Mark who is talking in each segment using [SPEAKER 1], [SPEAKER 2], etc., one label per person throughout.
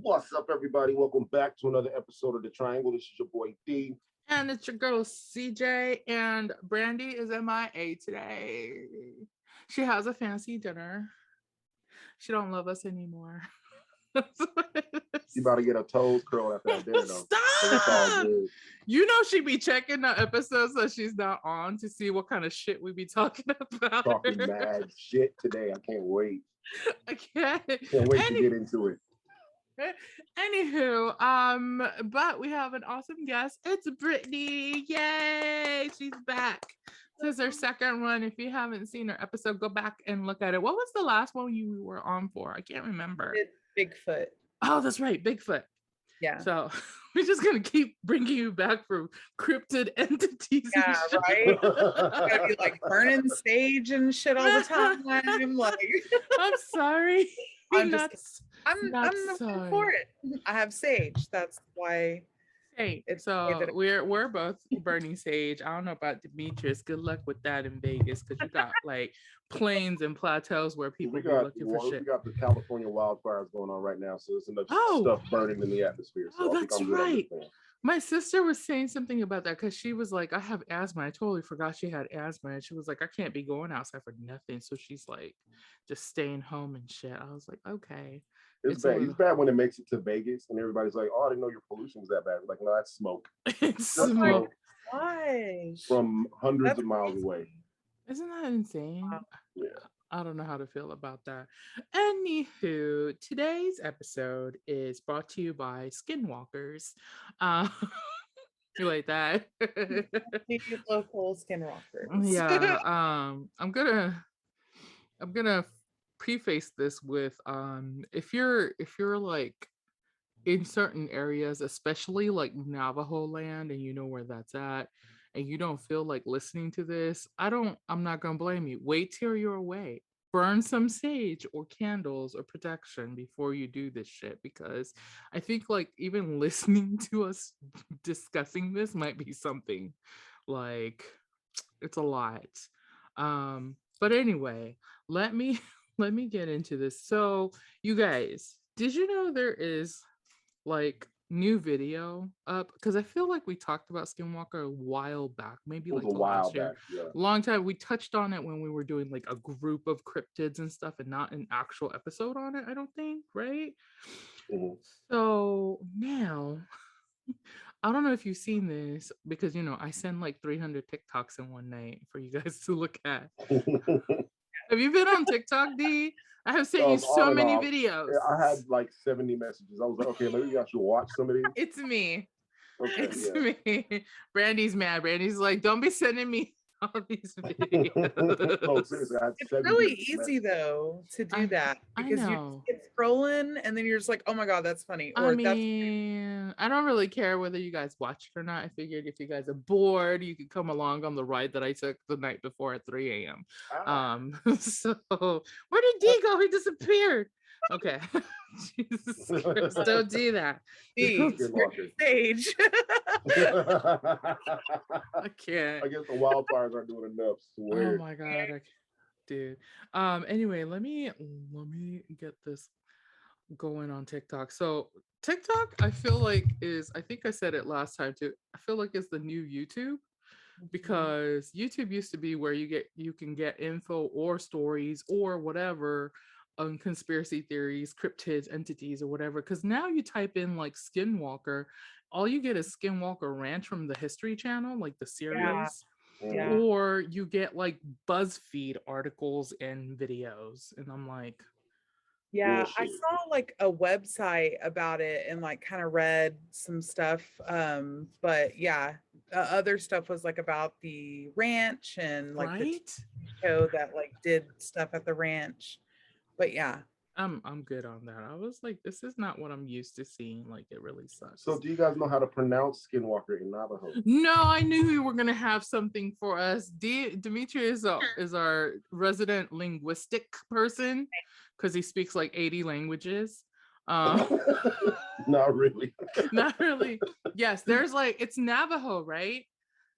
[SPEAKER 1] What's up, everybody? Welcome back to another episode of The Triangle. This is your boy D.
[SPEAKER 2] And it's your girl CJ, and Brandi is MIA today. She has a fancy dinner. She don't love us anymore.
[SPEAKER 1] She about to get her toes curled after that dinner, though.
[SPEAKER 2] Stop! You know she be checking the episodes that she's not on to see what kind of shit we be talking about.
[SPEAKER 1] Talking mad shit today. I can't wait.
[SPEAKER 2] I can't
[SPEAKER 1] wait to get into it.
[SPEAKER 2] Anywho, but we have an awesome guest. It's Brittany. Yay! She's back. This is her second one. If you haven't seen her episode, go back and look at it. What was the last one you were on for? I can't remember.
[SPEAKER 3] It's Bigfoot.
[SPEAKER 2] Oh, that's right, Bigfoot.
[SPEAKER 3] Yeah.
[SPEAKER 2] So we're just gonna keep bringing you back for cryptid entities.
[SPEAKER 3] Yeah, right. Gotta be like burning sage and shit all the time. Like,
[SPEAKER 2] I'm sorry.
[SPEAKER 3] I'm
[SPEAKER 2] not
[SPEAKER 3] looking for it. I have sage. That's why.
[SPEAKER 2] Hey, so we're both burning sage. I don't know about Demetrius. Good luck with that in Vegas, because you got like plains and plateaus where people are looking for shit.
[SPEAKER 1] We got the California wildfires going on right now, so there's enough stuff burning in the atmosphere. So
[SPEAKER 2] that's right. My sister was saying something about that because she was like, I have asthma. I totally forgot she had asthma. And she was like, I can't be going outside for nothing. So she's like, just staying home and shit. I was like, okay.
[SPEAKER 1] It's bad. It's bad when it makes it to Vegas and everybody's like, oh, I didn't know your pollution was that bad. Like, no, that's smoke.
[SPEAKER 2] It's smoke.
[SPEAKER 3] Why?
[SPEAKER 1] From hundreds of miles away.
[SPEAKER 2] Isn't that insane?
[SPEAKER 1] Yeah.
[SPEAKER 2] I don't know how to feel about that. Anywho, today's episode is brought to you by Skinwalkers. You like that?
[SPEAKER 3] Local Skinwalkers.
[SPEAKER 2] Yeah. I'm gonna preface this with if you're like in certain areas, especially like Navajo land, and you know where that's at, and you don't feel like listening to this, I'm not gonna blame you. Wait till you're away. Burn some sage or candles or protection before you do this shit, because I think like even listening to us discussing this might be something like it's a lot. But anyway, let me get into this. So you guys, did you know there is like new video up? Because I feel like we talked about Skinwalker a while back, maybe like last year.
[SPEAKER 1] Yeah.
[SPEAKER 2] Long time. We touched on it when we were doing like a group of cryptids and stuff, and not an actual episode on it, I don't think, right?
[SPEAKER 1] Mm-hmm.
[SPEAKER 2] So now I don't know if you've seen this, because you know I send like 300 TikToks in one night for you guys to look at. Have you been on TikTok, D? I have sent you so many videos.
[SPEAKER 1] I had like 70 messages. I was like, okay, maybe I should watch some of these.
[SPEAKER 2] It's me.
[SPEAKER 1] Okay,
[SPEAKER 2] it's me. Brandy's mad. Brandy's like, don't be sending me all these videos.
[SPEAKER 1] No, seriously,
[SPEAKER 3] it's really easy though to do that, because you get scrolling and then you're just like, oh my god, that's funny. Or
[SPEAKER 2] I don't really care whether you guys watched it or not. I figured if you guys are bored, you could come along on the ride that I took the night before at 3 a.m. So where did D go? He disappeared. Okay. Jesus Christ, don't do that.
[SPEAKER 3] Stage.
[SPEAKER 2] I can't.
[SPEAKER 1] I guess the wildfires aren't doing enough.
[SPEAKER 2] Oh my god, dude. Anyway, let me get this going on TikTok. So TikTok, I feel like I think I said it last time too. I feel like it's the new YouTube, because YouTube used to be where you can get info or stories or whatever on conspiracy theories, cryptids, entities, or whatever. Because now you type in like Skinwalker, all you get is Skinwalker Ranch from the History Channel, like the series.
[SPEAKER 3] Yeah.
[SPEAKER 2] Or you get like BuzzFeed articles and videos, and I'm like,
[SPEAKER 3] yeah, I saw like a website about it and like kind of read some stuff, but yeah, other stuff was like about the ranch and like the show that like did stuff at the ranch. But yeah,
[SPEAKER 2] I'm good on that. I was like, this is not what I'm used to seeing. Like, it really sucks.
[SPEAKER 1] So do you guys know how to pronounce Skinwalker in Navajo?
[SPEAKER 2] No, I knew you were gonna have something for us. Dimitri is our resident linguistic person, because he speaks like 80 languages.
[SPEAKER 1] Not really.
[SPEAKER 2] Not really. Yes, there's like, it's Navajo, right?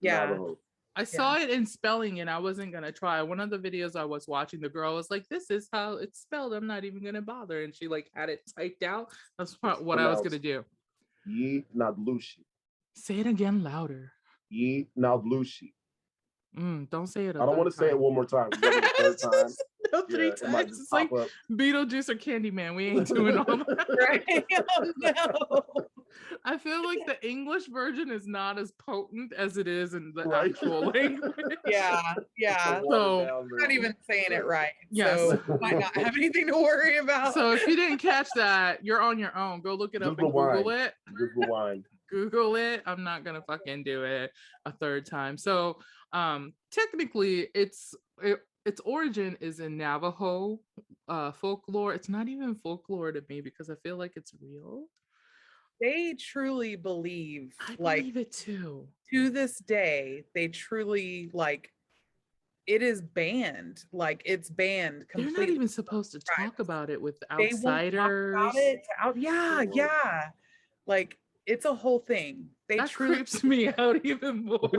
[SPEAKER 3] Yeah.
[SPEAKER 1] Navajo.
[SPEAKER 2] I saw it in spelling and I wasn't going to try. One of the videos I was watching, the girl was like, this is how it's spelled. I'm not even going to bother. And she like had it typed out. That's what I was going to do.
[SPEAKER 1] Aaannnnddddd.
[SPEAKER 2] Say it again louder.
[SPEAKER 1] Aaannndddd.
[SPEAKER 2] Don't say it.
[SPEAKER 1] I don't want to say it one more time. The third time.
[SPEAKER 2] No, 3 times. It's like up. Beetlejuice or Candyman. We ain't doing all that.
[SPEAKER 3] Right? Oh, no.
[SPEAKER 2] I feel like the English version is not as potent as it is in the actual language.
[SPEAKER 3] Yeah.
[SPEAKER 2] So
[SPEAKER 3] I'm not even saying it right.
[SPEAKER 2] Yes.
[SPEAKER 3] So might not have anything to worry about.
[SPEAKER 2] So if you didn't catch that, you're on your own. Go look it up and Google it.
[SPEAKER 1] Just rewind.
[SPEAKER 2] Google it. I'm not gonna fucking do it a third time. So technically its origin is in Navajo folklore. It's not even folklore to me because I feel like it's real.
[SPEAKER 3] They truly believe,
[SPEAKER 2] I believe it too.
[SPEAKER 3] To this day, they truly like it is banned. Like it's banned completely.
[SPEAKER 2] They're not even supposed to talk about it with outsiders.
[SPEAKER 3] They won't talk about it. Yeah. Like it's a whole thing.
[SPEAKER 2] That creeps me out even more.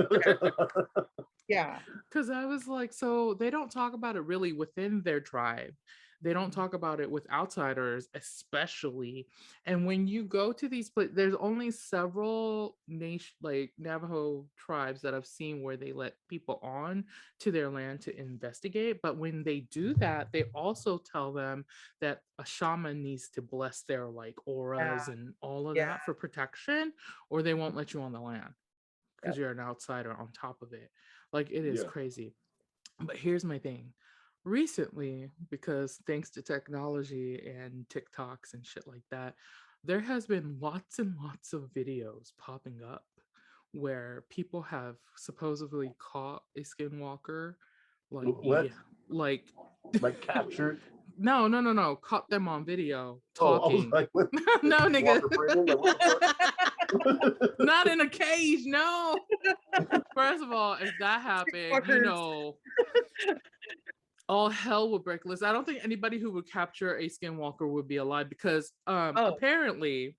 [SPEAKER 3] Yeah.
[SPEAKER 2] Because I was like, so they don't talk about it really within their tribe. They don't talk about it with outsiders, especially. And when you go to these places, there's only several Navajo tribes that I've seen where they let people on to their land to investigate. But when they do that, they also tell them that a shaman needs to bless their like auras and all of that for protection, or they won't let you on the land because you're an outsider on top of it. Like it is crazy. But here's my thing. Recently, because thanks to technology and TikToks and shit like that, there has been lots and lots of videos popping up where people have supposedly caught a skinwalker, like captured. No, caught them on video talking. No, nigga. Not in a cage, no. First of all, if that happened, you know, all hell would break loose. I don't think anybody who would capture a skinwalker would be alive because apparently,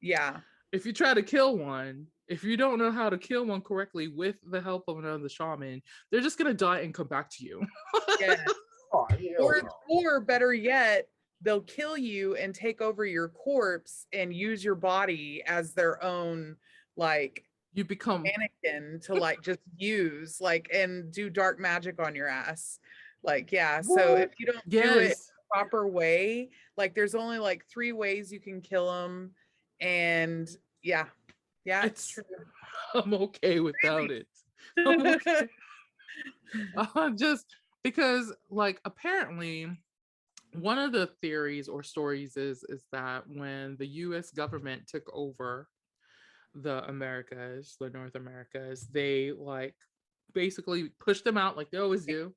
[SPEAKER 2] if you try to kill one, if you don't know how to kill one correctly with the help of another shaman, they're just gonna die and come back to you.
[SPEAKER 3] Or better yet, they'll kill you and take over your corpse and use your body as their own, like
[SPEAKER 2] you become
[SPEAKER 3] mannequin to like just use like and do dark magic on your ass. Like, so if you don't do it the proper way, like there's only like 3 ways you can kill them. And it's true.
[SPEAKER 2] I'm okay without it. Just because like apparently one of the theories or stories is that when the US government took over the Americas, the North Americas, they like basically pushed them out like they always do.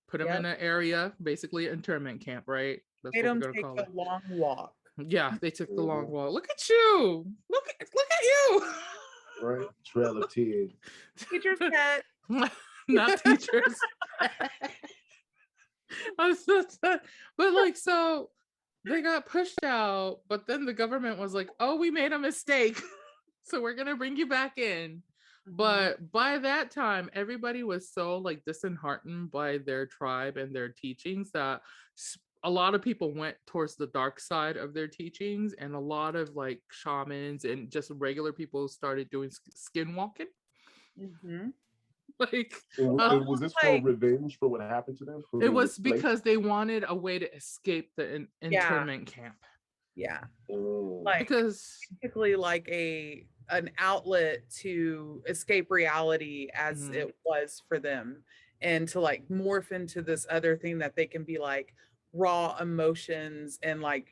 [SPEAKER 2] Put them in an area, basically internment camp, right? That's
[SPEAKER 3] what we're gonna call it. Long walk.
[SPEAKER 2] Yeah, they took the long walk. Look at you! Look at you!
[SPEAKER 1] Right, Trail of Tears.
[SPEAKER 3] Teacher's pet.
[SPEAKER 2] Not teacher's pet. But like, so they got pushed out, but then the government was like, "Oh, we made a mistake, so we're gonna bring you back in." But by that time, everybody was so like disheartened by their tribe and their teachings that a lot of people went towards the dark side of their teachings, and a lot of like shamans and just regular people started doing skinwalking. Like,
[SPEAKER 1] was this for revenge for what happened to them?
[SPEAKER 2] It was because they wanted a way to escape the internment camp.
[SPEAKER 3] Like
[SPEAKER 2] because
[SPEAKER 3] basically like an outlet to escape reality as it was for them, and to like morph into this other thing that they can be like raw emotions and like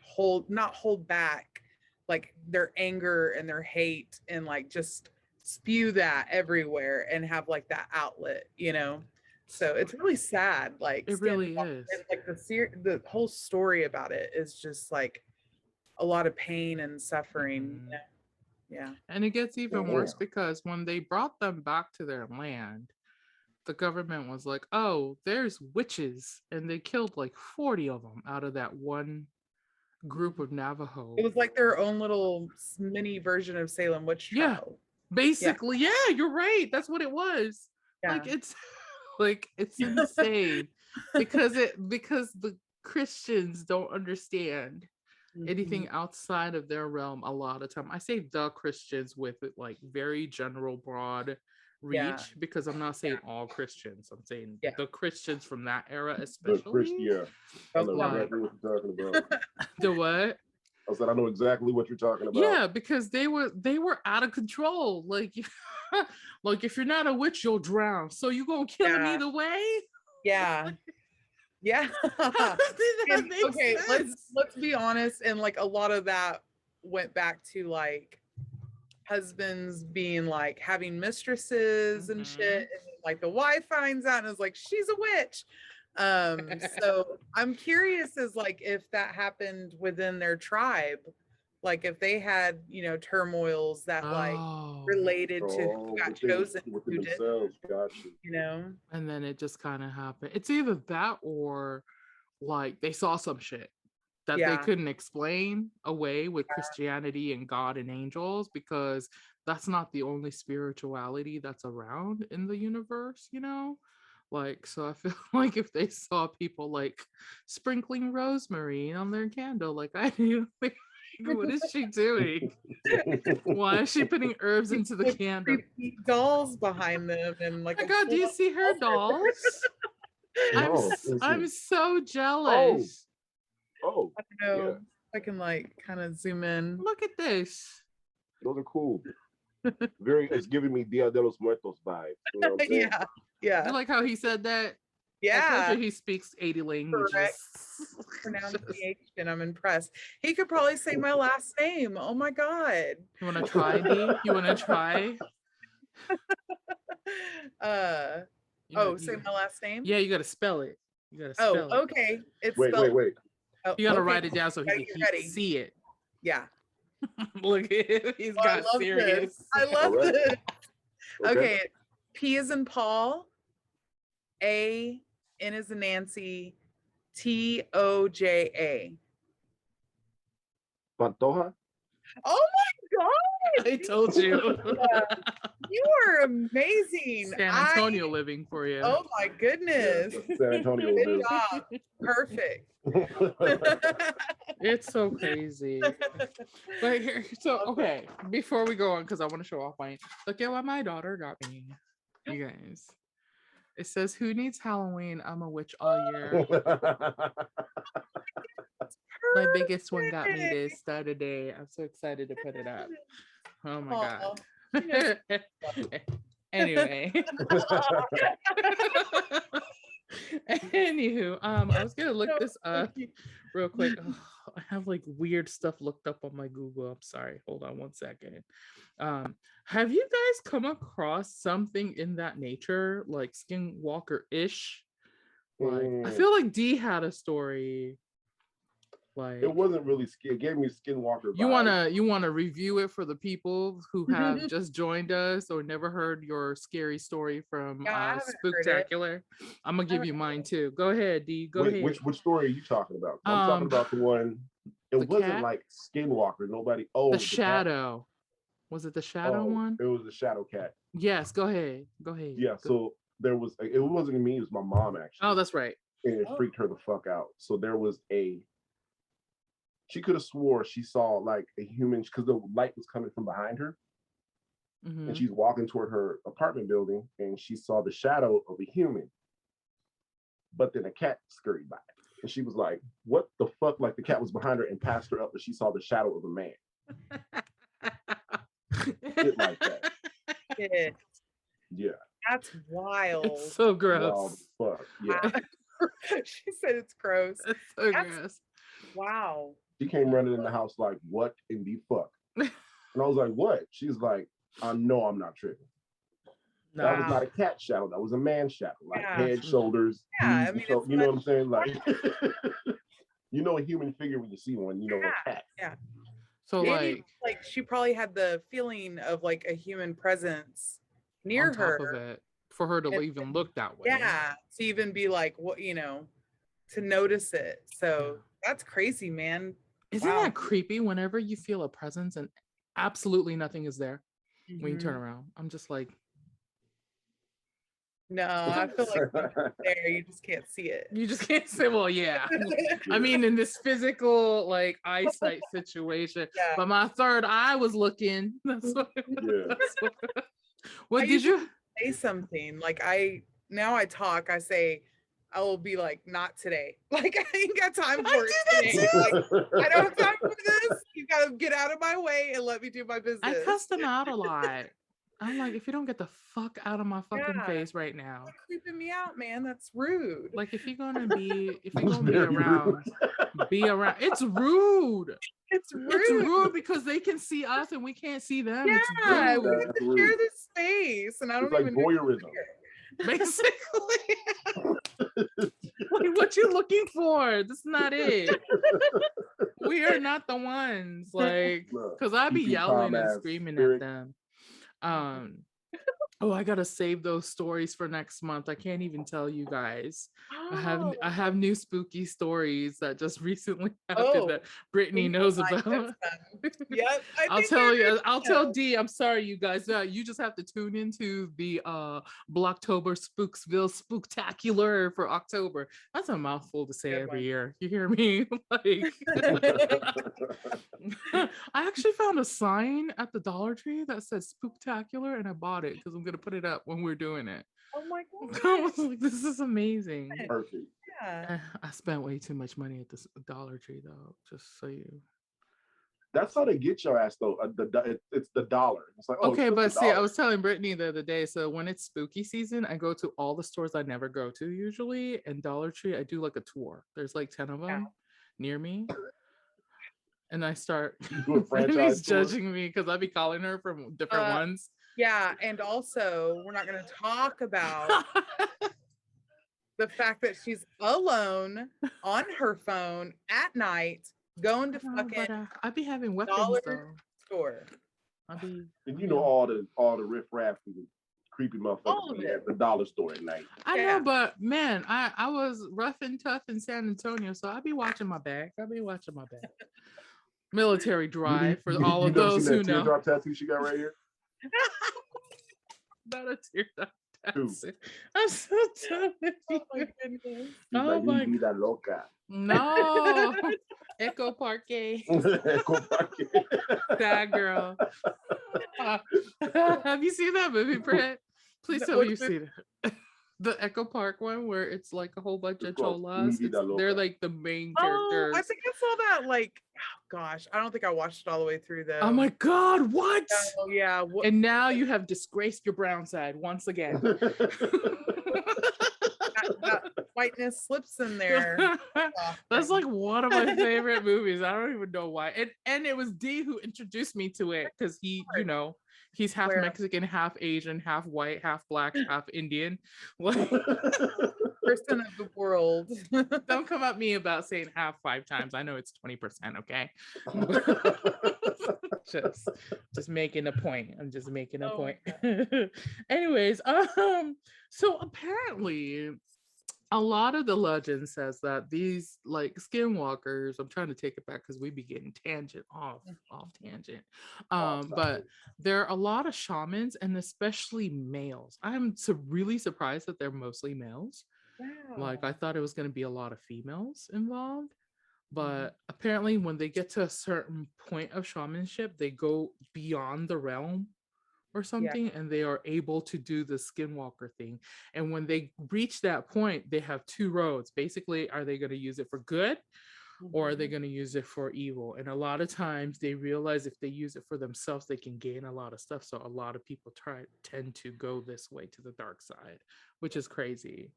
[SPEAKER 3] not hold back like their anger and their hate and like just spew that everywhere and have like that outlet, you know. So it's really sad. Like
[SPEAKER 2] it really is.
[SPEAKER 3] Like the whole story about it is just like a lot of pain and suffering.
[SPEAKER 2] And it gets even worse because when they brought them back to their land, the government was like, "Oh, there's witches," and they killed like 40 of them out of that one group of Navajo.
[SPEAKER 3] It was like their own little mini version of Salem witch trial.
[SPEAKER 2] Basically, you're right. That's what it was. Like it's like it's insane because the Christians don't understand anything outside of their realm a lot of time. I say the Christians with it like very general broad reach because I'm not saying all Christians. I'm saying the Christians from that era especially.
[SPEAKER 1] I know exactly what you're talking about.
[SPEAKER 2] The what?
[SPEAKER 1] I said I know exactly what you're talking about.
[SPEAKER 2] Yeah, because they were out of control. Like like if you're not a witch, you'll drown. So you gonna kill him either way?
[SPEAKER 3] Yeah. Yeah. Okay, let's be honest, and like a lot of that went back to like husbands being like having mistresses and shit, and like the wife finds out and is like, she's a witch. So I'm curious as like if that happened within their tribe, like if they had, you know, turmoils that like related to who got chosen, who did, you know,
[SPEAKER 2] and then it just kind of happened. It's either that or like they saw some shit that they couldn't explain away with Christianity and God and angels, because that's not the only spirituality that's around in the universe, you know? Like, so I feel like if they saw people like sprinkling rosemary on their candle, like I do, like, what is she doing? Why is she putting herbs into the candle?
[SPEAKER 3] Dolls behind them and like,
[SPEAKER 2] oh my God, do you see her dolls? I'm so jealous.
[SPEAKER 1] Oh,
[SPEAKER 3] I don't know. I can like kind of zoom in.
[SPEAKER 2] Look at this.
[SPEAKER 1] Those are cool. It's giving me Dia de los Muertos vibes. You know what I'm saying?
[SPEAKER 3] Yeah.
[SPEAKER 2] You like how he said that?
[SPEAKER 3] Yeah.
[SPEAKER 2] I told you he speaks 80 languages.
[SPEAKER 3] Correct. Pronunciation. I'm impressed. He could probably say my last name. Oh my God.
[SPEAKER 2] You want to try, D? You want to try?
[SPEAKER 3] Say my last name?
[SPEAKER 2] Yeah, you got to spell it. You got to spell it.
[SPEAKER 3] Okay. It's
[SPEAKER 1] wait.
[SPEAKER 3] Oh,
[SPEAKER 2] you got to write it down so he can see it.
[SPEAKER 3] Yeah.
[SPEAKER 2] Look at him. He's got serious.
[SPEAKER 3] I love this. Okay. P is in Paul. A, N is in Nancy. Toja.
[SPEAKER 1] Pantoja?
[SPEAKER 3] Oh my God.
[SPEAKER 2] I told you.
[SPEAKER 3] You are amazing.
[SPEAKER 2] San Antonio living for you.
[SPEAKER 3] Oh my goodness.
[SPEAKER 1] San Antonio.
[SPEAKER 3] Good job. Perfect.
[SPEAKER 2] It's so crazy. But here, so okay, before we go on, because I want to show off look at what my daughter got me. You guys. It says, who needs Halloween? I'm a witch all year. My biggest one got me this the other day. I'm so excited to put it up. Oh my God. Anyway. Anywho, I was gonna look this up real quick. Oh, I have like weird stuff looked up on my Google. I'm sorry. Hold on one second. Have you guys come across something in that nature, like Skinwalker-ish? Like, I feel like D had a story. Like,
[SPEAKER 1] it wasn't really it gave me Skinwalker
[SPEAKER 2] vibes. You wanna review it for the people who have just joined us or never heard your scary story from Spooktacular? I'm gonna give you mine too. Go ahead, D. Go ahead.
[SPEAKER 1] Which story are you talking about? I'm talking about the one. It wasn't cat? Like Skinwalker. Nobody. Oh,
[SPEAKER 2] the shadow. Cat. Was it the shadow one?
[SPEAKER 1] It was the shadow cat.
[SPEAKER 2] Yes. Go ahead. Yeah.
[SPEAKER 1] So there was. It wasn't me. It was my mom actually.
[SPEAKER 2] Oh, that's right.
[SPEAKER 1] And it freaked her the fuck out. So there was she could have swore she saw like a human because the light was coming from behind her. Mm-hmm. And she's walking toward her apartment building and she saw the shadow of a human. But then a cat scurried by. And she was like, what the fuck? Like the cat was behind her and passed her up, but she saw the shadow of a man. Shit like that. Yeah.
[SPEAKER 3] That's wild.
[SPEAKER 2] It's so gross.
[SPEAKER 1] Wild fuck. Yeah.
[SPEAKER 3] She said it's gross.
[SPEAKER 2] It's so gross.
[SPEAKER 3] Wow.
[SPEAKER 1] She came running in the house like, what in the fuck? And I was like, what? She's like, I know I'm not tripping. No. That was not a cat shadow. That was a man shadow. Like head, shoulders.
[SPEAKER 3] Yeah, I mean,
[SPEAKER 1] you know what I'm saying? Like, you know a human figure when you see one. You know a cat.
[SPEAKER 3] Yeah.
[SPEAKER 2] So
[SPEAKER 3] like she probably had the feeling of like a human presence near
[SPEAKER 2] on top
[SPEAKER 3] her.
[SPEAKER 2] Of it, for her to even look that way.
[SPEAKER 3] Yeah. To even be like, what, you know, to notice it. So that's crazy, man.
[SPEAKER 2] Isn't that creepy whenever you feel a presence and absolutely nothing is there when you turn around? I'm just like,
[SPEAKER 3] No, I feel like it's there. You just can't see it.
[SPEAKER 2] You just can't say, well, yeah. I mean, in this physical, like, eyesight situation.
[SPEAKER 3] Yeah.
[SPEAKER 2] But my third eye was looking. That's what it was.
[SPEAKER 1] Yeah.
[SPEAKER 2] What did you
[SPEAKER 3] say something? Like I talk, I say, I will be like, not today. Like I ain't got time for it today. Like, I don't have time for this. You gotta get out of my way and let me do my business.
[SPEAKER 2] I cussed them out a lot. I'm like, if you don't get the fuck out of my fucking face right now.
[SPEAKER 3] You're creeping me out, man. That's rude.
[SPEAKER 2] Like if you're gonna be around, be around. It's rude.
[SPEAKER 3] It's rude.
[SPEAKER 2] It's rude because they can see us and we can't see them.
[SPEAKER 3] Yeah,
[SPEAKER 2] it's rude.
[SPEAKER 3] We have to share this space. And I don't
[SPEAKER 1] even voyeurism.
[SPEAKER 2] Basically. Like, what you looking for? That's not it. We are not the ones. Like, because I be yelling and screaming at them. Oh, I gotta save those stories for next month. I can't even tell you guys. I have new spooky stories that just recently happened that Brittany knows about.
[SPEAKER 3] Yep.
[SPEAKER 2] I'll tell D. I'm sorry, you guys. You just have to tune into the Blocktober Spooksville Spooktacular for October. That's a mouthful to say every year. You hear me? Like, I actually found a sign at the Dollar Tree that said Spooktacular, and I bought it because I'm gonna put it up when we're doing it.
[SPEAKER 3] Oh my god!
[SPEAKER 2] I was like, this is amazing.
[SPEAKER 1] Perfect.
[SPEAKER 3] Yeah.
[SPEAKER 2] I spent way too much money at this Dollar Tree, though. Just so you.
[SPEAKER 1] That's how they get your ass, though. It's the dollar. It's like,
[SPEAKER 2] okay, but see, I was telling Brittany the other day. So when it's spooky season, I go to all the stores I never go to usually, and Dollar Tree, I do like a tour. There's like 10 of them near me. And I start, he's judging me because I be calling her from different ones.
[SPEAKER 3] Yeah, and also we're not going to talk about the fact that she's alone on her phone at night going to fucking
[SPEAKER 2] I be having weapons though.
[SPEAKER 3] Store.
[SPEAKER 1] And you know all the riffraff and creepy motherfuckers at the dollar store at night.
[SPEAKER 2] I know, but man, I was rough and tough in San Antonio, so I be watching my back. Military drive for all of those who know.
[SPEAKER 1] Teardrop tattoo she got right here.
[SPEAKER 2] Not a teardrop tattoo. I'm so done with you.
[SPEAKER 3] Oh my goodness.
[SPEAKER 2] Oh my
[SPEAKER 1] God. Loca.
[SPEAKER 2] No. Echo Parque.
[SPEAKER 1] Echo Parque.
[SPEAKER 2] That girl. Have you seen that movie, Britt? Please tell me you've seen it. The Echo Park one where it's like a whole bunch of cholas. They're like the main characters.
[SPEAKER 3] I think I saw that like, oh gosh, I don't think I watched it all the way through though.
[SPEAKER 2] Oh my God, what?
[SPEAKER 3] Oh yeah.
[SPEAKER 2] And now you have disgraced your brown side once again.
[SPEAKER 3] that whiteness slips in there.
[SPEAKER 2] That's like one of my favorite movies. I don't even know why. And it was D who introduced me to it because he, you know, he's half Mexican, half Asian, half white, half black, half Indian. Like,
[SPEAKER 3] person of the world.
[SPEAKER 2] Don't come at me about saying half 5 times. I know it's 20%, okay? just making a point. I'm just making a point. Anyways, so apparently a lot of the legend says that these like skinwalkers, I'm trying to take it back because we be getting tangent off tangent. But there are a lot of shamans and especially males. I'm really surprised that they're mostly males. Wow. Like I thought it was going to be a lot of females involved. But apparently when they get to a certain point of shamanship, they go beyond the realm or something, and they are able to do the skinwalker thing. And when they reach that point, they have 2 roads. Basically, are they going to use it for good or are they going to use it for evil? And a lot of times they realize if they use it for themselves, they can gain a lot of stuff. So a lot of people tend to go this way to the dark side, which is crazy.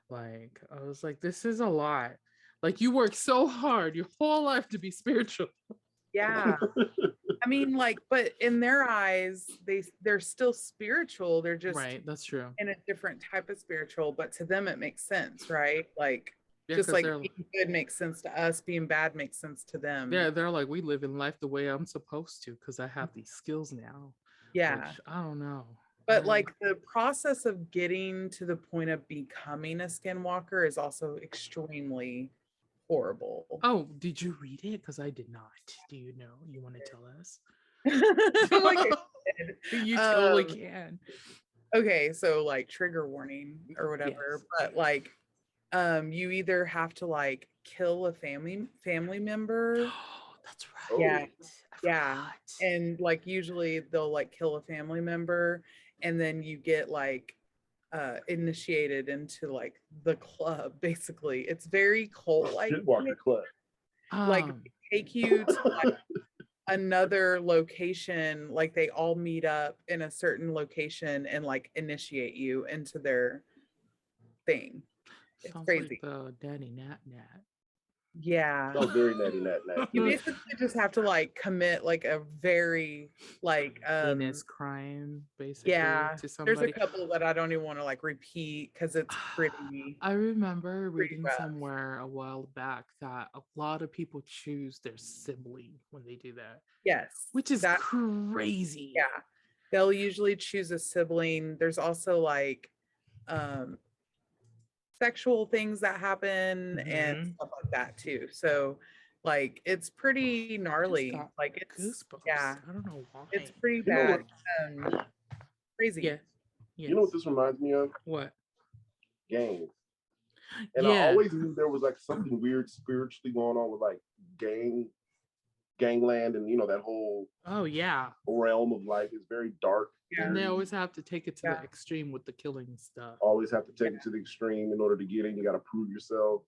[SPEAKER 2] Like, I was like, this is a lot. Like, you work so hard your whole life to be spiritual.
[SPEAKER 3] Yeah. I mean, like, but in their eyes, they're still spiritual. They're just
[SPEAKER 2] right. That's true.
[SPEAKER 3] In a different type of spiritual, but to them it makes sense, right? Like, just like being good makes sense to us, being bad makes sense to them.
[SPEAKER 2] Yeah, they're like, we live in life the way I'm supposed to because I have these skills now.
[SPEAKER 3] Yeah.
[SPEAKER 2] Which, I don't know.
[SPEAKER 3] But like the process of getting to the point of becoming a skinwalker is also extremely horrible.
[SPEAKER 2] Oh, did you read it? Because I did not. Do you know? You want to tell us?
[SPEAKER 3] I'm like,
[SPEAKER 2] you totally can.
[SPEAKER 3] Okay, so like trigger warning or whatever,
[SPEAKER 2] Yes.
[SPEAKER 3] but like you either have to like kill a family member.
[SPEAKER 2] Oh, that's
[SPEAKER 1] Oh.
[SPEAKER 2] right.
[SPEAKER 3] Yeah. And like usually they'll like kill a family member and then you get like initiated into like the club. Basically, it's very cult like
[SPEAKER 1] Skinwalker Club.
[SPEAKER 3] like take you to like another location, like they all meet up in a certain location and like initiate you into their thing. It's
[SPEAKER 2] sounds
[SPEAKER 3] crazy.
[SPEAKER 2] like the Daddy Nat.
[SPEAKER 3] Yeah.
[SPEAKER 1] Oh, very natty nat.
[SPEAKER 3] You basically just have to like commit like a very like
[SPEAKER 2] heinous crime, basically.
[SPEAKER 3] yeah,
[SPEAKER 2] To somebody.
[SPEAKER 3] there's a couple that I don't even want to like repeat because it's pretty.
[SPEAKER 2] I remember reading
[SPEAKER 3] rough.
[SPEAKER 2] somewhere a while back that a lot of people choose their sibling when they do that.
[SPEAKER 3] Yes,
[SPEAKER 2] Which is crazy.
[SPEAKER 3] Yeah, they'll usually choose a sibling. There's also like sexual things that happen and stuff like that too. So like it's pretty gnarly. Like it's
[SPEAKER 2] goosebumps.
[SPEAKER 3] yeah,
[SPEAKER 2] I don't know why.
[SPEAKER 3] it's pretty bad. Crazy.
[SPEAKER 2] Yeah.
[SPEAKER 1] You know what this reminds me of?
[SPEAKER 2] What?
[SPEAKER 1] Gangs. And I always knew there was like something weird spiritually going on with like gangland and that whole realm of life is very dark.
[SPEAKER 2] And they always have to take it to the extreme with the killing stuff.
[SPEAKER 1] Always have to take it to the extreme in order to get in. You got to prove yourself.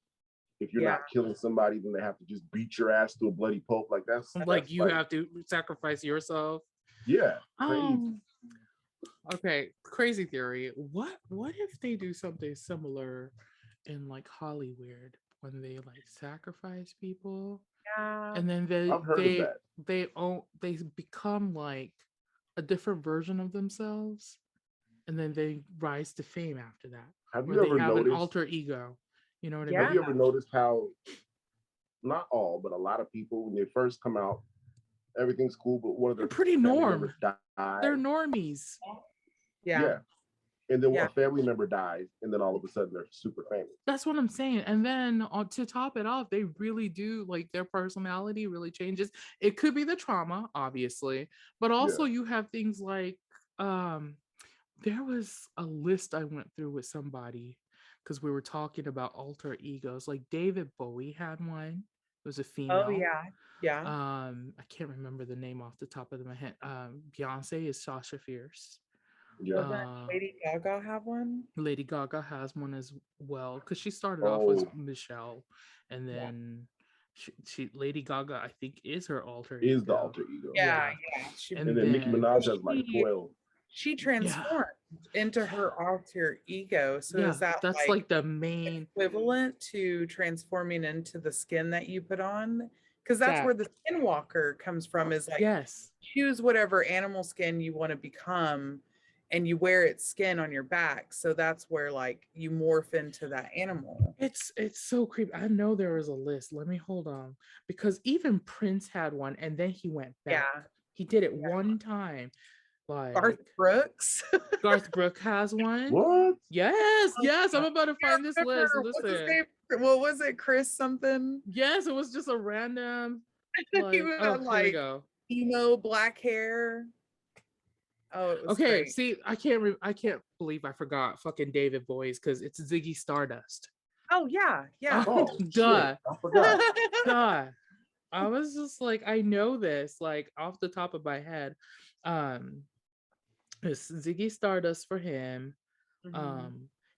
[SPEAKER 1] If you're not killing somebody, then they have to just beat your ass to a bloody pulp. Like that's
[SPEAKER 2] you have to sacrifice yourself.
[SPEAKER 1] Yeah. Crazy.
[SPEAKER 2] Okay, crazy theory. What if they do something similar in like Hollywood when they like sacrifice people?
[SPEAKER 3] Yeah.
[SPEAKER 2] And then they become like a different version of themselves, and then they rise to fame after that.
[SPEAKER 1] Have you ever noticed
[SPEAKER 2] an alter ego? You know what I mean?
[SPEAKER 1] Have you ever noticed how not all, but a lot of people when they first come out, everything's cool, but one of their
[SPEAKER 2] pretty norm.
[SPEAKER 1] Dies.
[SPEAKER 2] They're normies.
[SPEAKER 3] Yeah.
[SPEAKER 1] And then a family member dies, and then all of a sudden they're super famous.
[SPEAKER 2] That's what I'm saying. And then to top it off, they really do like their personality really changes. It could be the trauma, obviously, but also you have things like there was a list I went through with somebody because we were talking about alter egos. Like David Bowie had one. It was a female.
[SPEAKER 3] Oh yeah. Yeah.
[SPEAKER 2] I can't remember the name off the top of my head. Beyonce is Sasha Fierce.
[SPEAKER 3] Yeah. Lady Gaga have one?
[SPEAKER 2] Lady Gaga has one as well because she started off as Michelle, and then she Lady Gaga I think is her alter ego.
[SPEAKER 1] Is the alter ego?
[SPEAKER 3] Yeah.
[SPEAKER 1] And then Nicki Minaj has like 12.
[SPEAKER 3] She transformed into her alter ego. So is that's
[SPEAKER 2] like the main
[SPEAKER 3] equivalent to transforming into the skin that you put on? Because that's where the skinwalker comes from. Is like choose whatever animal skin you want to become. And you wear its skin on your back, so that's where like you morph into that animal.
[SPEAKER 2] It's so creepy. I know there was a list. Let me hold on, because even Prince had one, and then he went back. Yeah, he did it one time. Like
[SPEAKER 3] Garth Brooks.
[SPEAKER 2] Garth Brooks has one.
[SPEAKER 1] What?
[SPEAKER 2] Yes. I'm about to find this list. Listen.
[SPEAKER 3] What's his name? What was it? Chris something?
[SPEAKER 2] Yes, it was just a random. Like,
[SPEAKER 3] he had like emo black hair. Oh, it was great.
[SPEAKER 2] See, I can't believe I forgot fucking David Bowie because it's Ziggy Stardust.
[SPEAKER 3] Oh yeah.
[SPEAKER 2] Duh.
[SPEAKER 1] I forgot.
[SPEAKER 2] Duh. I was just like, I know this like off the top of my head. It's Ziggy Stardust for him.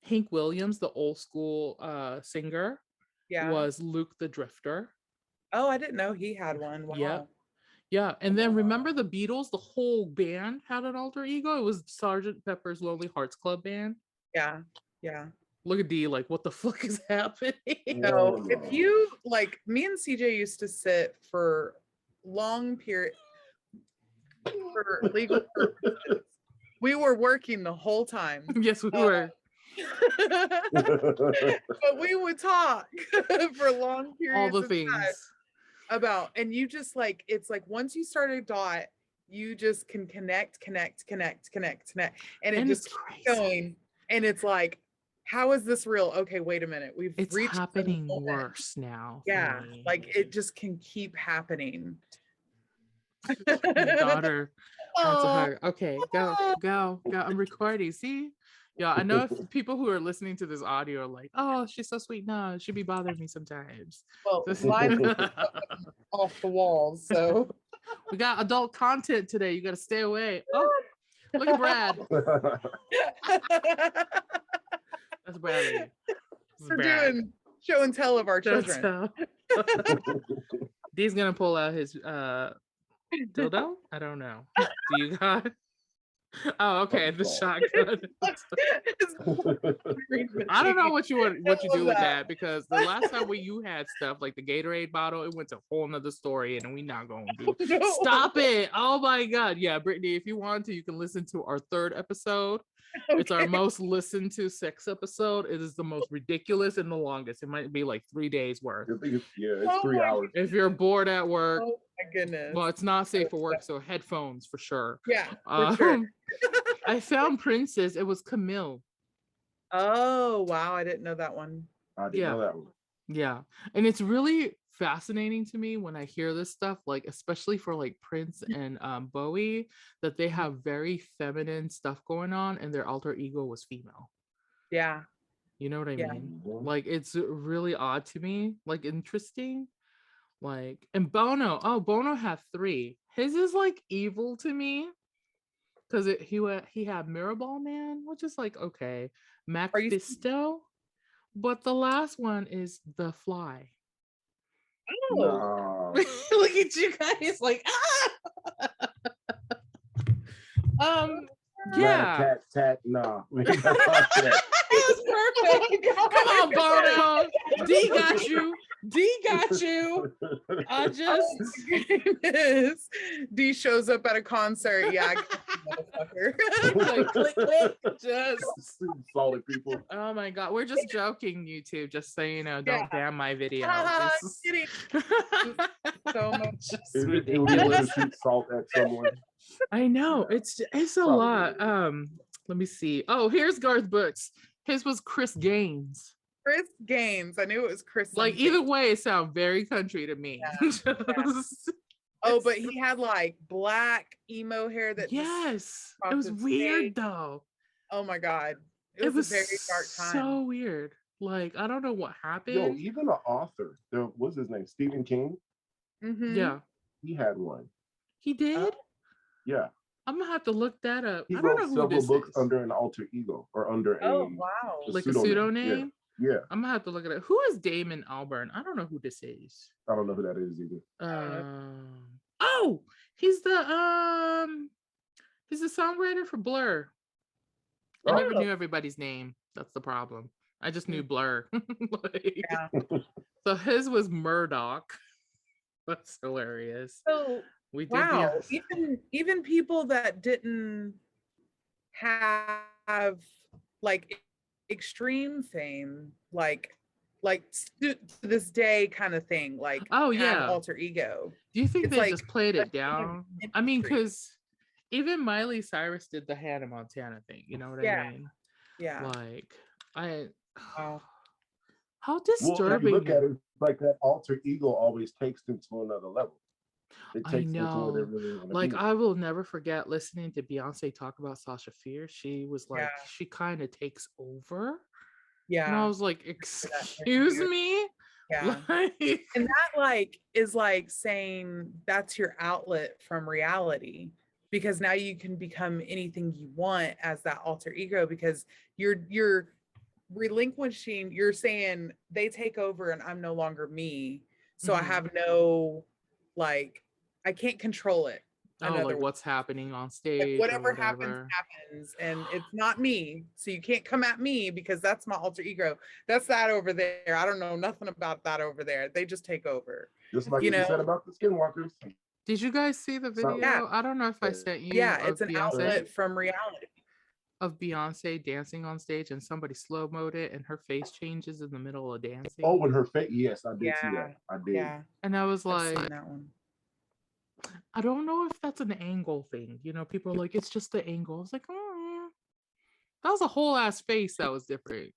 [SPEAKER 2] Hank Williams, the old school singer, was Luke the Drifter.
[SPEAKER 3] Oh, I didn't know he had one. Wow.
[SPEAKER 2] Yeah, and then remember the Beatles? The whole band had an alter ego. It was Sgt. Pepper's Lonely Hearts Club Band.
[SPEAKER 3] Yeah.
[SPEAKER 2] Look at D, like, what the fuck is happening?
[SPEAKER 3] No, if you like, me and CJ used to sit for long period for legal purposes. We were working the whole time.
[SPEAKER 2] Yes, we were.
[SPEAKER 3] But we would talk for long periods.
[SPEAKER 2] All the things.
[SPEAKER 3] About, and you just like, it's like once you start a dot, you just can connect, and it just keeps going. And it's like, how is this real? Okay, wait a minute.
[SPEAKER 2] It's reached happening worse now.
[SPEAKER 3] Yeah, like it just can keep happening.
[SPEAKER 2] Daughter. That's her. Okay, go. I'm recording. See? Yeah, I know if people who are listening to this audio are like, oh, she's so sweet. No, she be bothering me sometimes.
[SPEAKER 3] Well, mine off the walls, so
[SPEAKER 2] we got adult content today. You gotta stay away. Oh, look at Brad. That's Bradley.
[SPEAKER 3] We're doing show and tell of our children.
[SPEAKER 2] Dee's gonna pull out his dildo. I don't know. Do you got? Oh, okay. The shotgun. I don't know what you do with that, because the last time you had stuff like the Gatorade bottle, it went to a whole nother story, and we not going to do. No. Stop it! Oh my God! Yeah, Brittany, if you want to, you can listen to our 3rd episode. Okay. It's our most listened to sex episode. It is the most ridiculous and the longest. It might be like 3 days worth.
[SPEAKER 1] It's 3 hours.
[SPEAKER 2] If you're bored at work.
[SPEAKER 3] Oh my goodness.
[SPEAKER 2] Well, it's not safe for work, so headphones for sure.
[SPEAKER 3] Yeah, for sure.
[SPEAKER 2] I found Princess. It was Camille.
[SPEAKER 3] Oh, wow. I didn't know that one.
[SPEAKER 1] I didn't know that one.
[SPEAKER 2] Yeah. And it's really fascinating to me when I hear this stuff, like especially for like Prince and Bowie, that they have very feminine stuff going on and their alter ego was female.
[SPEAKER 3] Yeah.
[SPEAKER 2] You know what I mean? Like it's really odd to me, like interesting. Like, and Bono, Bono had 3. His is like evil to me. Because he had Mirrorball Man, which is like, okay, Mephisto, but the last one is The Fly.
[SPEAKER 3] Oh,
[SPEAKER 1] no.
[SPEAKER 2] Look at you guys, like yeah.
[SPEAKER 1] Tat, nah.
[SPEAKER 2] That's perfect. Come on, Bono. D got you. I just
[SPEAKER 3] D shows up at a concert. Yeah, motherfucker.
[SPEAKER 2] Like, click, just
[SPEAKER 1] solid people.
[SPEAKER 2] Oh my God, we're just joking, YouTube. Just so you know, don't ban my video.
[SPEAKER 3] Kidding. So much.
[SPEAKER 1] It would shoot salt at someone.
[SPEAKER 2] I know it's a lot. Let me see. Oh, here's Garth Brooks. His was Chris Gaines.
[SPEAKER 3] Chris Gaines. I knew it was Chris.
[SPEAKER 2] Like either way, it sounds very country to me.
[SPEAKER 3] Yeah. Oh, but he had like black emo hair that.
[SPEAKER 2] Yes, it was weird though.
[SPEAKER 3] Oh my God, it was a very dark time.
[SPEAKER 2] So weird. Like I don't know what happened.
[SPEAKER 1] Yo, even an author. What's his name? Stephen King.
[SPEAKER 3] Mm-hmm.
[SPEAKER 2] Yeah,
[SPEAKER 1] he had one.
[SPEAKER 2] He did.
[SPEAKER 1] Yeah.
[SPEAKER 2] I'm gonna have to look that up.
[SPEAKER 1] He
[SPEAKER 2] I don't
[SPEAKER 1] wrote
[SPEAKER 2] know who
[SPEAKER 1] several
[SPEAKER 2] this
[SPEAKER 1] books
[SPEAKER 2] is.
[SPEAKER 1] Under an alter ego or under a
[SPEAKER 2] like a pseudonym.
[SPEAKER 1] Yeah.
[SPEAKER 2] I'm gonna have to look at it. Who is Damon Albarn? I don't know who this is.
[SPEAKER 1] I don't know who that is either.
[SPEAKER 2] Oh, he's the songwriter for Blur. I never knew everybody's name. That's the problem. I just knew Blur. So his was Murdoch. That's hilarious.
[SPEAKER 3] So
[SPEAKER 2] we did.
[SPEAKER 3] Wow. Even people that didn't have like extreme fame, like to this day kind of thing, like alter ego.
[SPEAKER 2] Do you think they just played it down? I mean, because even Miley Cyrus did the Hannah Montana thing, you know what I mean?
[SPEAKER 3] Yeah.
[SPEAKER 2] Like how disturbing. Well, if you
[SPEAKER 1] look at it, like that alter ego always takes them to another level. It takes them to where they really want to
[SPEAKER 2] like
[SPEAKER 1] be.
[SPEAKER 2] I will never forget listening to Beyonce talk about Sasha Fierce. She was like, she kind of takes over. Yeah. And I was like, excuse me?
[SPEAKER 3] Yeah. Like, and that like is like saying that's your outlet from reality, because now you can become anything you want as that alter ego, because you're relinquishing, you're saying they take over and I'm no longer me. So I have no, like, I can't control it.
[SPEAKER 2] Like what's happening on stage.
[SPEAKER 3] Like whatever happens, and it's not me. So you can't come at me because that's my alter ego. That's that over there. I don't know nothing about that over there. They just take over.
[SPEAKER 1] Just like you said about the Skinwalkers.
[SPEAKER 2] Did you guys see the video?
[SPEAKER 3] Yeah.
[SPEAKER 2] I don't know if I sent you.
[SPEAKER 3] Yeah, it's an outlet from reality.
[SPEAKER 2] Of Beyonce dancing on stage, and somebody slow-moed it and her face changes in the middle of dancing.
[SPEAKER 1] Oh, when her face, yes, I did see that. I did.
[SPEAKER 3] Yeah.
[SPEAKER 2] And I was like,
[SPEAKER 3] that one.
[SPEAKER 2] I don't know if that's an angle thing. You know, people are like, it's just the angle. I was like, oh, that was a whole ass face that was different.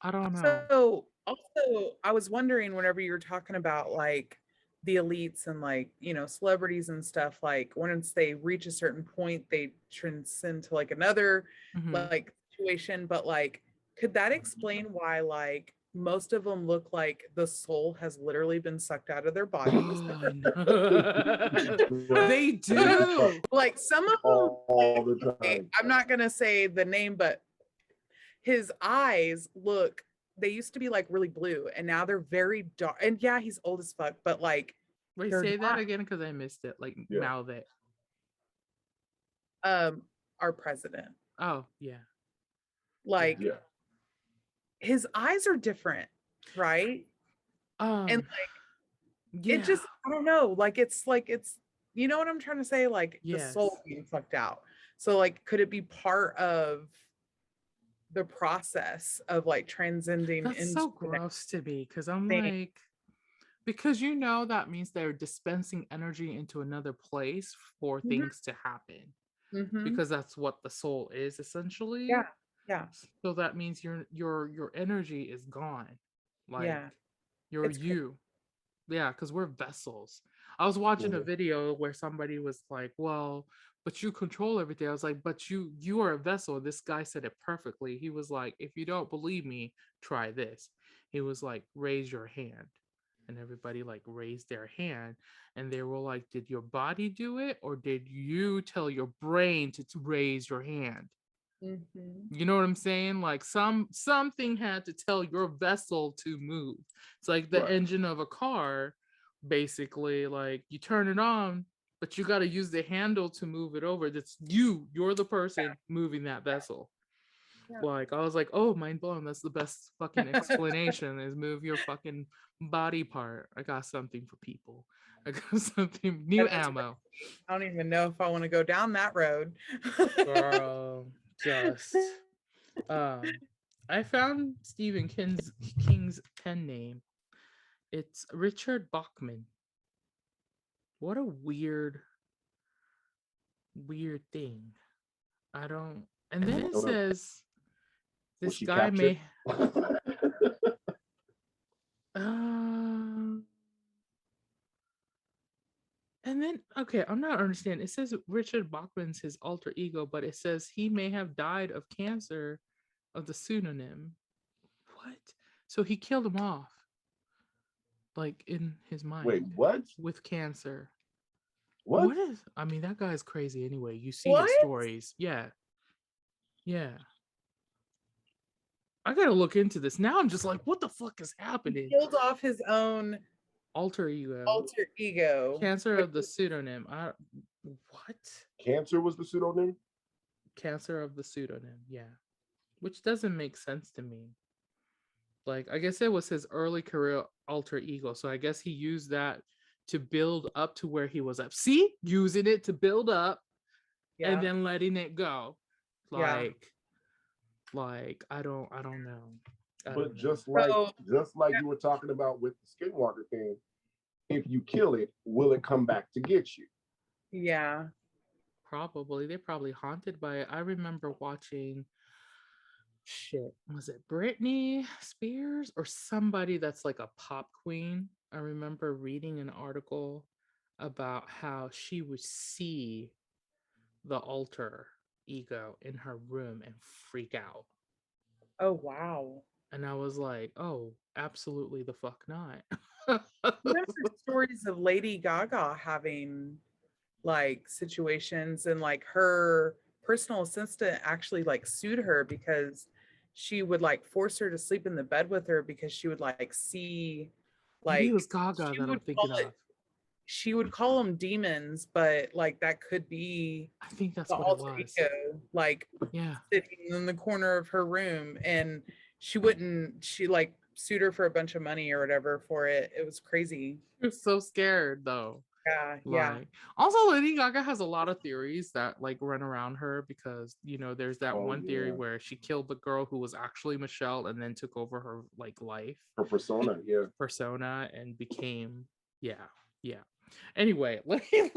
[SPEAKER 2] I don't know.
[SPEAKER 3] So also, I was wondering whenever you were talking about like the elites and like, celebrities and stuff, like once they reach a certain point, they transcend to like another like situation. But like, could that explain why like most of them look like the soul has literally been sucked out of their bodies?
[SPEAKER 2] They do.
[SPEAKER 3] Like some of them,
[SPEAKER 1] all the time.
[SPEAKER 3] I'm not gonna say the name, but his eyes they used to be like really blue and now they're very dark. And yeah, he's old as fuck, but like,
[SPEAKER 2] wait, say that again because I missed it. Like, mouth it.
[SPEAKER 3] Our president.
[SPEAKER 2] Oh yeah.
[SPEAKER 3] Like, his eyes are different, right? And like, it just, I don't know. Like it's you know what I'm trying to say? Like the soul being sucked out. So like, could it be part of the process of like transcending?
[SPEAKER 2] That's so gross to me because I'm like, because that means they're dispensing energy into another place for things to happen, because that's what the soul is essentially.
[SPEAKER 3] Yeah.
[SPEAKER 2] So that means your energy is gone, like you're you. Yeah, because we're vessels. I was watching a video where somebody was like, well, but you control everything. I was like, but you are a vessel. This guy said it perfectly. He was like, if you don't believe me, try this. He was like, raise your hand. And everybody like raised their hand. And they were like, did your body do it? Or did you tell your brain to raise your hand? You know what I'm saying? Like something had to tell your vessel to move. It's like the engine of a car, basically. Like you turn it on, but you got to use the handle to move it over. That's you're the person moving that vessel. Like I was like, oh, mind blown. That's the best fucking explanation, is move your fucking body part. I got something for people. I got something new ammo.
[SPEAKER 3] I don't even know if I want to go down that road.
[SPEAKER 2] Girl, just I found Stephen King's pen name. It's Richard Bachman. What a weird thing. I don't. And then it says this guy may. And then, okay, I'm not understanding. It says Richard Bachman's his alter ego, but it says he may have died of cancer of the pseudonym. What? So he killed him off, like in his mind.
[SPEAKER 1] Wait, what?
[SPEAKER 2] With cancer.
[SPEAKER 1] What
[SPEAKER 2] is? I mean, that guy's crazy. Anyway, you see his stories. Yeah. I gotta look into this now. I'm just like, what the fuck is happening?
[SPEAKER 3] He killed off his own
[SPEAKER 2] alter ego. Cancer of the pseudonym. What?
[SPEAKER 1] Cancer was the pseudonym?
[SPEAKER 2] Cancer of the pseudonym, yeah. Which doesn't make sense to me. Like, I guess it was his early career alter ego. So I guess he used that to build up to where he was at. See? Using it to build up and then letting it go. Like I don't know.
[SPEAKER 1] Just like you were talking about with the Skinwalker thing, if you kill it, will it come back to get you?
[SPEAKER 3] Yeah.
[SPEAKER 2] Probably. They're probably haunted by it. I remember watching, was it Brittany Spears or somebody that's like a pop queen? I remember reading an article about how she would see the alter ego in her room and freak out.
[SPEAKER 3] Oh, wow.
[SPEAKER 2] And I was like, oh, absolutely the fuck not.
[SPEAKER 3] Remember stories of Lady Gaga having like situations, and like her personal assistant actually like sued her because she would like force her to sleep in the bed with her because she would like see, like,
[SPEAKER 2] maybe it was Gaga that I'm thinking of.
[SPEAKER 3] She would call them demons, but like that could be,
[SPEAKER 2] I think that's what it was.
[SPEAKER 3] Ego, like sitting in the corner of her room, and she like sued her for a bunch of money or whatever for it. It was crazy.
[SPEAKER 2] She was so scared though.
[SPEAKER 3] Yeah.
[SPEAKER 2] Also, Lady Gaga has a lot of theories that like run around her because there's that one theory where she killed the girl who was actually Michelle and then took over her like life,
[SPEAKER 1] her persona,
[SPEAKER 2] and became Anyway, let me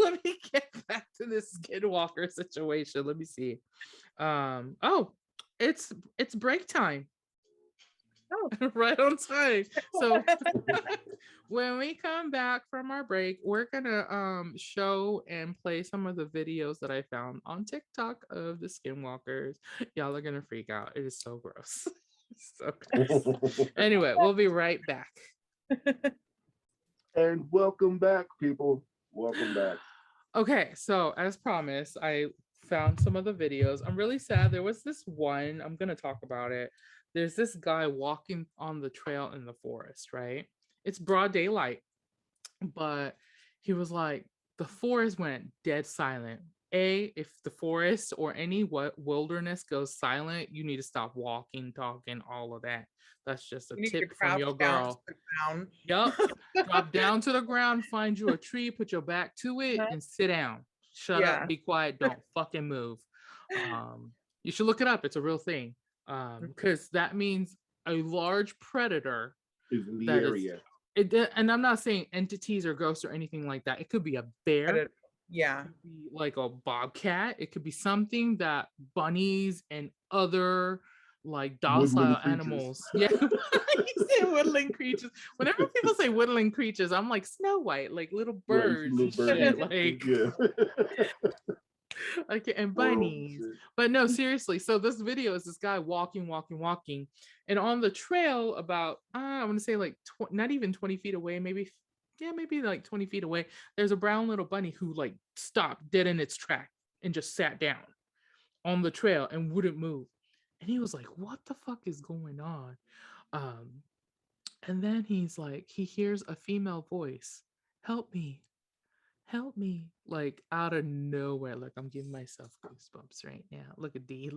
[SPEAKER 2] get back to this Skinwalker situation. Let me see. It's break time.
[SPEAKER 3] Oh,
[SPEAKER 2] right on time. So when we come back from our break, we're gonna show and play some of the videos that I found on TikTok of the skinwalkers. Y'all are gonna freak out. It is so gross. So gross. Anyway, we'll be right back.
[SPEAKER 1] And welcome back, people. Welcome back.
[SPEAKER 2] Okay, so as promised, I found some of the videos. I'm really sad. There was this one, I'm gonna talk about it. There's this guy walking on the trail in the forest, right? It's broad daylight, but he was like, the forest went dead silent. If the forest or any wilderness goes silent, you need to stop walking, talking, all of that. That's just a tip from your girl. Yep. Drop down to the ground, find you a tree, put your back to it, and sit down. Shut up, be quiet, don't fucking move. You should look it up. It's a real thing. Because that means a large predator
[SPEAKER 1] is in the area.
[SPEAKER 2] And I'm not saying entities or ghosts or anything like that. It could be a bear.
[SPEAKER 3] Yeah.
[SPEAKER 2] It could be like a bobcat. It could be something that bunnies and other like docile animals. Yeah. You say woodland creatures. Whenever people say woodland creatures, I'm like Snow White, like little birds, right, little shit, like okay, and bunnies. But no, seriously. So this video is this guy walking, and on the trail about I want to say like not even 20 feet away, maybe like 20 feet away, there's a brown little bunny who like stopped dead in its track and just sat down on the trail and wouldn't move. And he was like, what the fuck is going on? And then he's like, he hears a female voice, help me, like out of nowhere. Like I'm giving myself goosebumps right now. Look at D.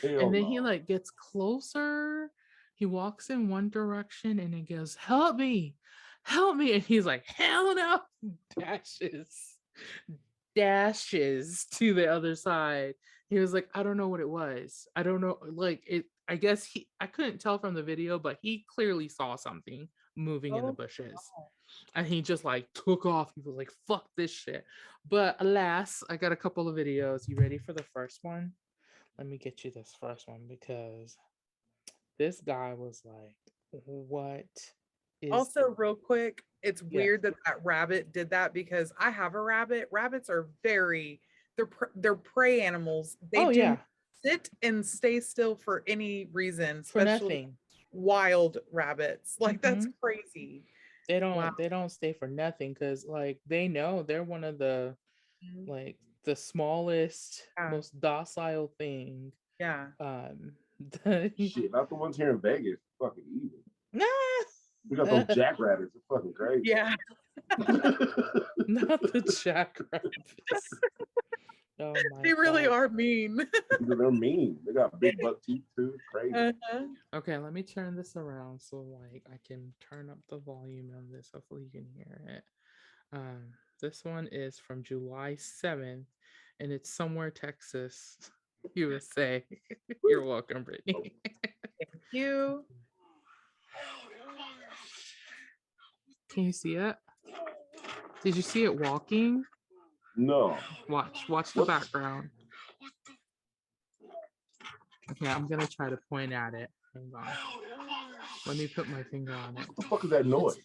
[SPEAKER 2] And then he like gets closer. He walks in one direction and he goes, help me. And he's like, hell no. Dashes to the other side. He was like, I don't know what it was. I don't know. Like it, I guess I couldn't tell from the video, but he clearly saw something moving in the bushes. And he just like took off. He was like, fuck this shit. But alas, I got a couple of videos. You ready for the first one? Let me get you this first one because this guy was like, what is
[SPEAKER 3] also real quick, it's weird that rabbit did that because I have a rabbit. Rabbits are they're prey animals. They do sit and stay still for any reason, especially wild rabbits. Like that's crazy.
[SPEAKER 2] They don't stay for nothing because like they know they're one of the like the smallest, most docile thing.
[SPEAKER 3] Yeah.
[SPEAKER 1] Shit, not the ones here in Vegas. Fucking evil. Nah. We got those jackrabbits. They're fucking crazy.
[SPEAKER 3] Yeah.
[SPEAKER 2] Not the jackrabbits. Oh my
[SPEAKER 3] they really are mean.
[SPEAKER 1] They're mean. They got big buck teeth too. Crazy.
[SPEAKER 2] Okay, let me turn this around so like I can turn up the volume on this. Hopefully you can hear it. This one is from July 7th and it's somewhere Texas, USA. You're welcome, Brittany.
[SPEAKER 3] Thank you.
[SPEAKER 2] Can you see it? Did you see it walking?
[SPEAKER 1] No.
[SPEAKER 2] Watch the background. Okay, I'm gonna try to point at it. Hang on. Let me put my finger on it.
[SPEAKER 1] What the fuck is that noise?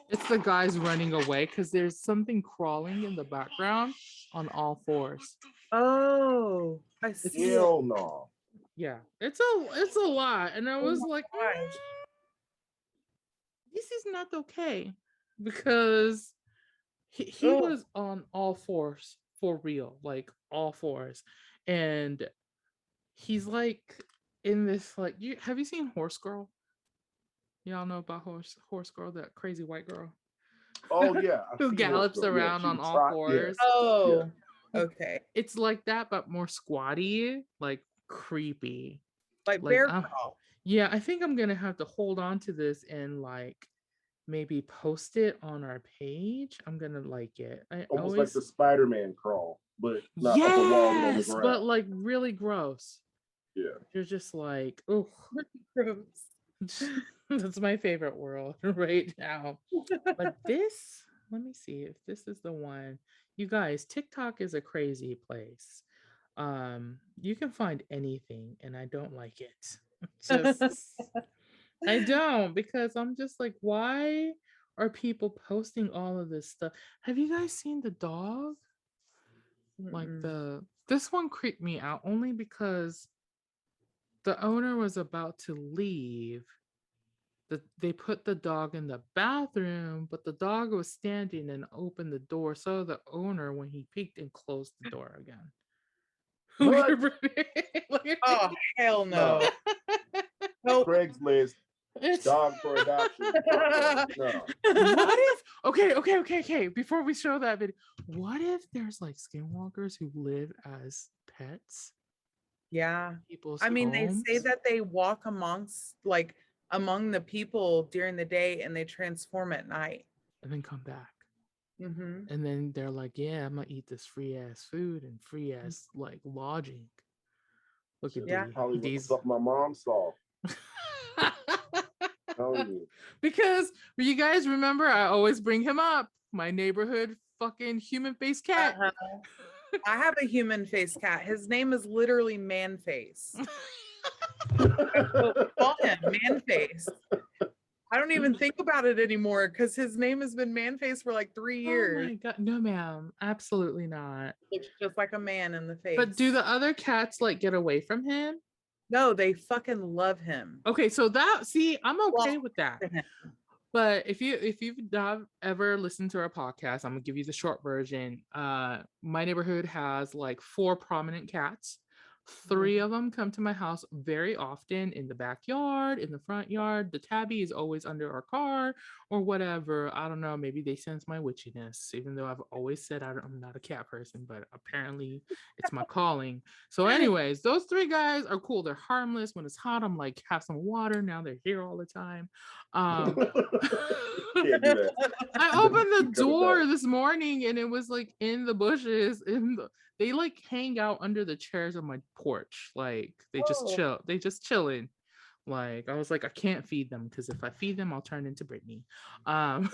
[SPEAKER 2] It's the guys running away because there's something crawling in the background on all fours.
[SPEAKER 3] Oh, I see.
[SPEAKER 1] Hell no.
[SPEAKER 2] Yeah, it's a lot, and I was like, this is not okay because he was on all fours for real, like all fours, and he's like in this like have you seen Horse Girl? Y'all know about Horse Girl, that crazy white girl?
[SPEAKER 1] Oh yeah.
[SPEAKER 2] Who gallops around on all fours.
[SPEAKER 3] Yeah. Oh, okay.
[SPEAKER 2] It's like that, but more squatty, like creepy.
[SPEAKER 3] Like bear crawl.
[SPEAKER 2] Yeah, I think I'm gonna have to hold on to this and like maybe post it on our page. I'm gonna like it.
[SPEAKER 1] Almost like the Spider-Man crawl, but not up a wall and on the ground.
[SPEAKER 2] But like really gross.
[SPEAKER 1] Yeah.
[SPEAKER 2] You're just like, oh,
[SPEAKER 3] gross.
[SPEAKER 2] That's my favorite world right now. But this, let me see if this is the one. You guys, TikTok is a crazy place. You can find anything and I don't like it. Just I don't, because I'm just like, why are people posting all of this stuff? Have you guys seen the dog? Like this one creeped me out only because the owner was about to leave. They put the dog in the bathroom, but the dog was standing and opened the door. So the owner, when he peeked, and closed the door again.
[SPEAKER 1] What?
[SPEAKER 3] Oh, hell no. Nope.
[SPEAKER 1] Craigslist. Dog for adoption. No.
[SPEAKER 2] What if okay, before we show that video, what if there's like skinwalkers who live as pets?
[SPEAKER 3] Yeah.
[SPEAKER 2] People's
[SPEAKER 3] I mean,
[SPEAKER 2] homes?
[SPEAKER 3] they say that they walk among the people during the day and they transform at night
[SPEAKER 2] and then come back.
[SPEAKER 3] Mm-hmm.
[SPEAKER 2] And then they're like, yeah, I'm gonna eat this free ass food and free ass like lodging. Look at
[SPEAKER 1] these. What the fuck my mom saw.
[SPEAKER 2] Because you guys remember, I always bring him up. My neighborhood fucking human face cat.
[SPEAKER 3] I have a human face cat. His name is literally Man Face. Call him Man Face. I don't even think about it anymore because his name has been Man Face for like 3 years.
[SPEAKER 2] Oh my god, no, ma'am, absolutely not.
[SPEAKER 3] Looks just like a man in the face.
[SPEAKER 2] But do the other cats like get away from him?
[SPEAKER 3] No, they fucking love him.
[SPEAKER 2] Okay, so I'm okay with that. But if you've not ever listened to our podcast, I'm gonna give you the short version. My neighborhood has like 4 prominent cats. 3 of them come to my house very often in the backyard, in the front yard. The tabby is always under our car or whatever. I don't know. Maybe they sense my witchiness, even though I've always said I'm not a cat person, but apparently it's my calling. So anyways, those 3 guys are cool. They're harmless. When it's hot, I'm like, have some water. Now they're here all the time. I opened the door this morning and it was like in the bushes they like hang out under the chairs on my porch. Like they just chilling. Like I was like, I can't feed them because if I feed them, I'll turn into Brittany. I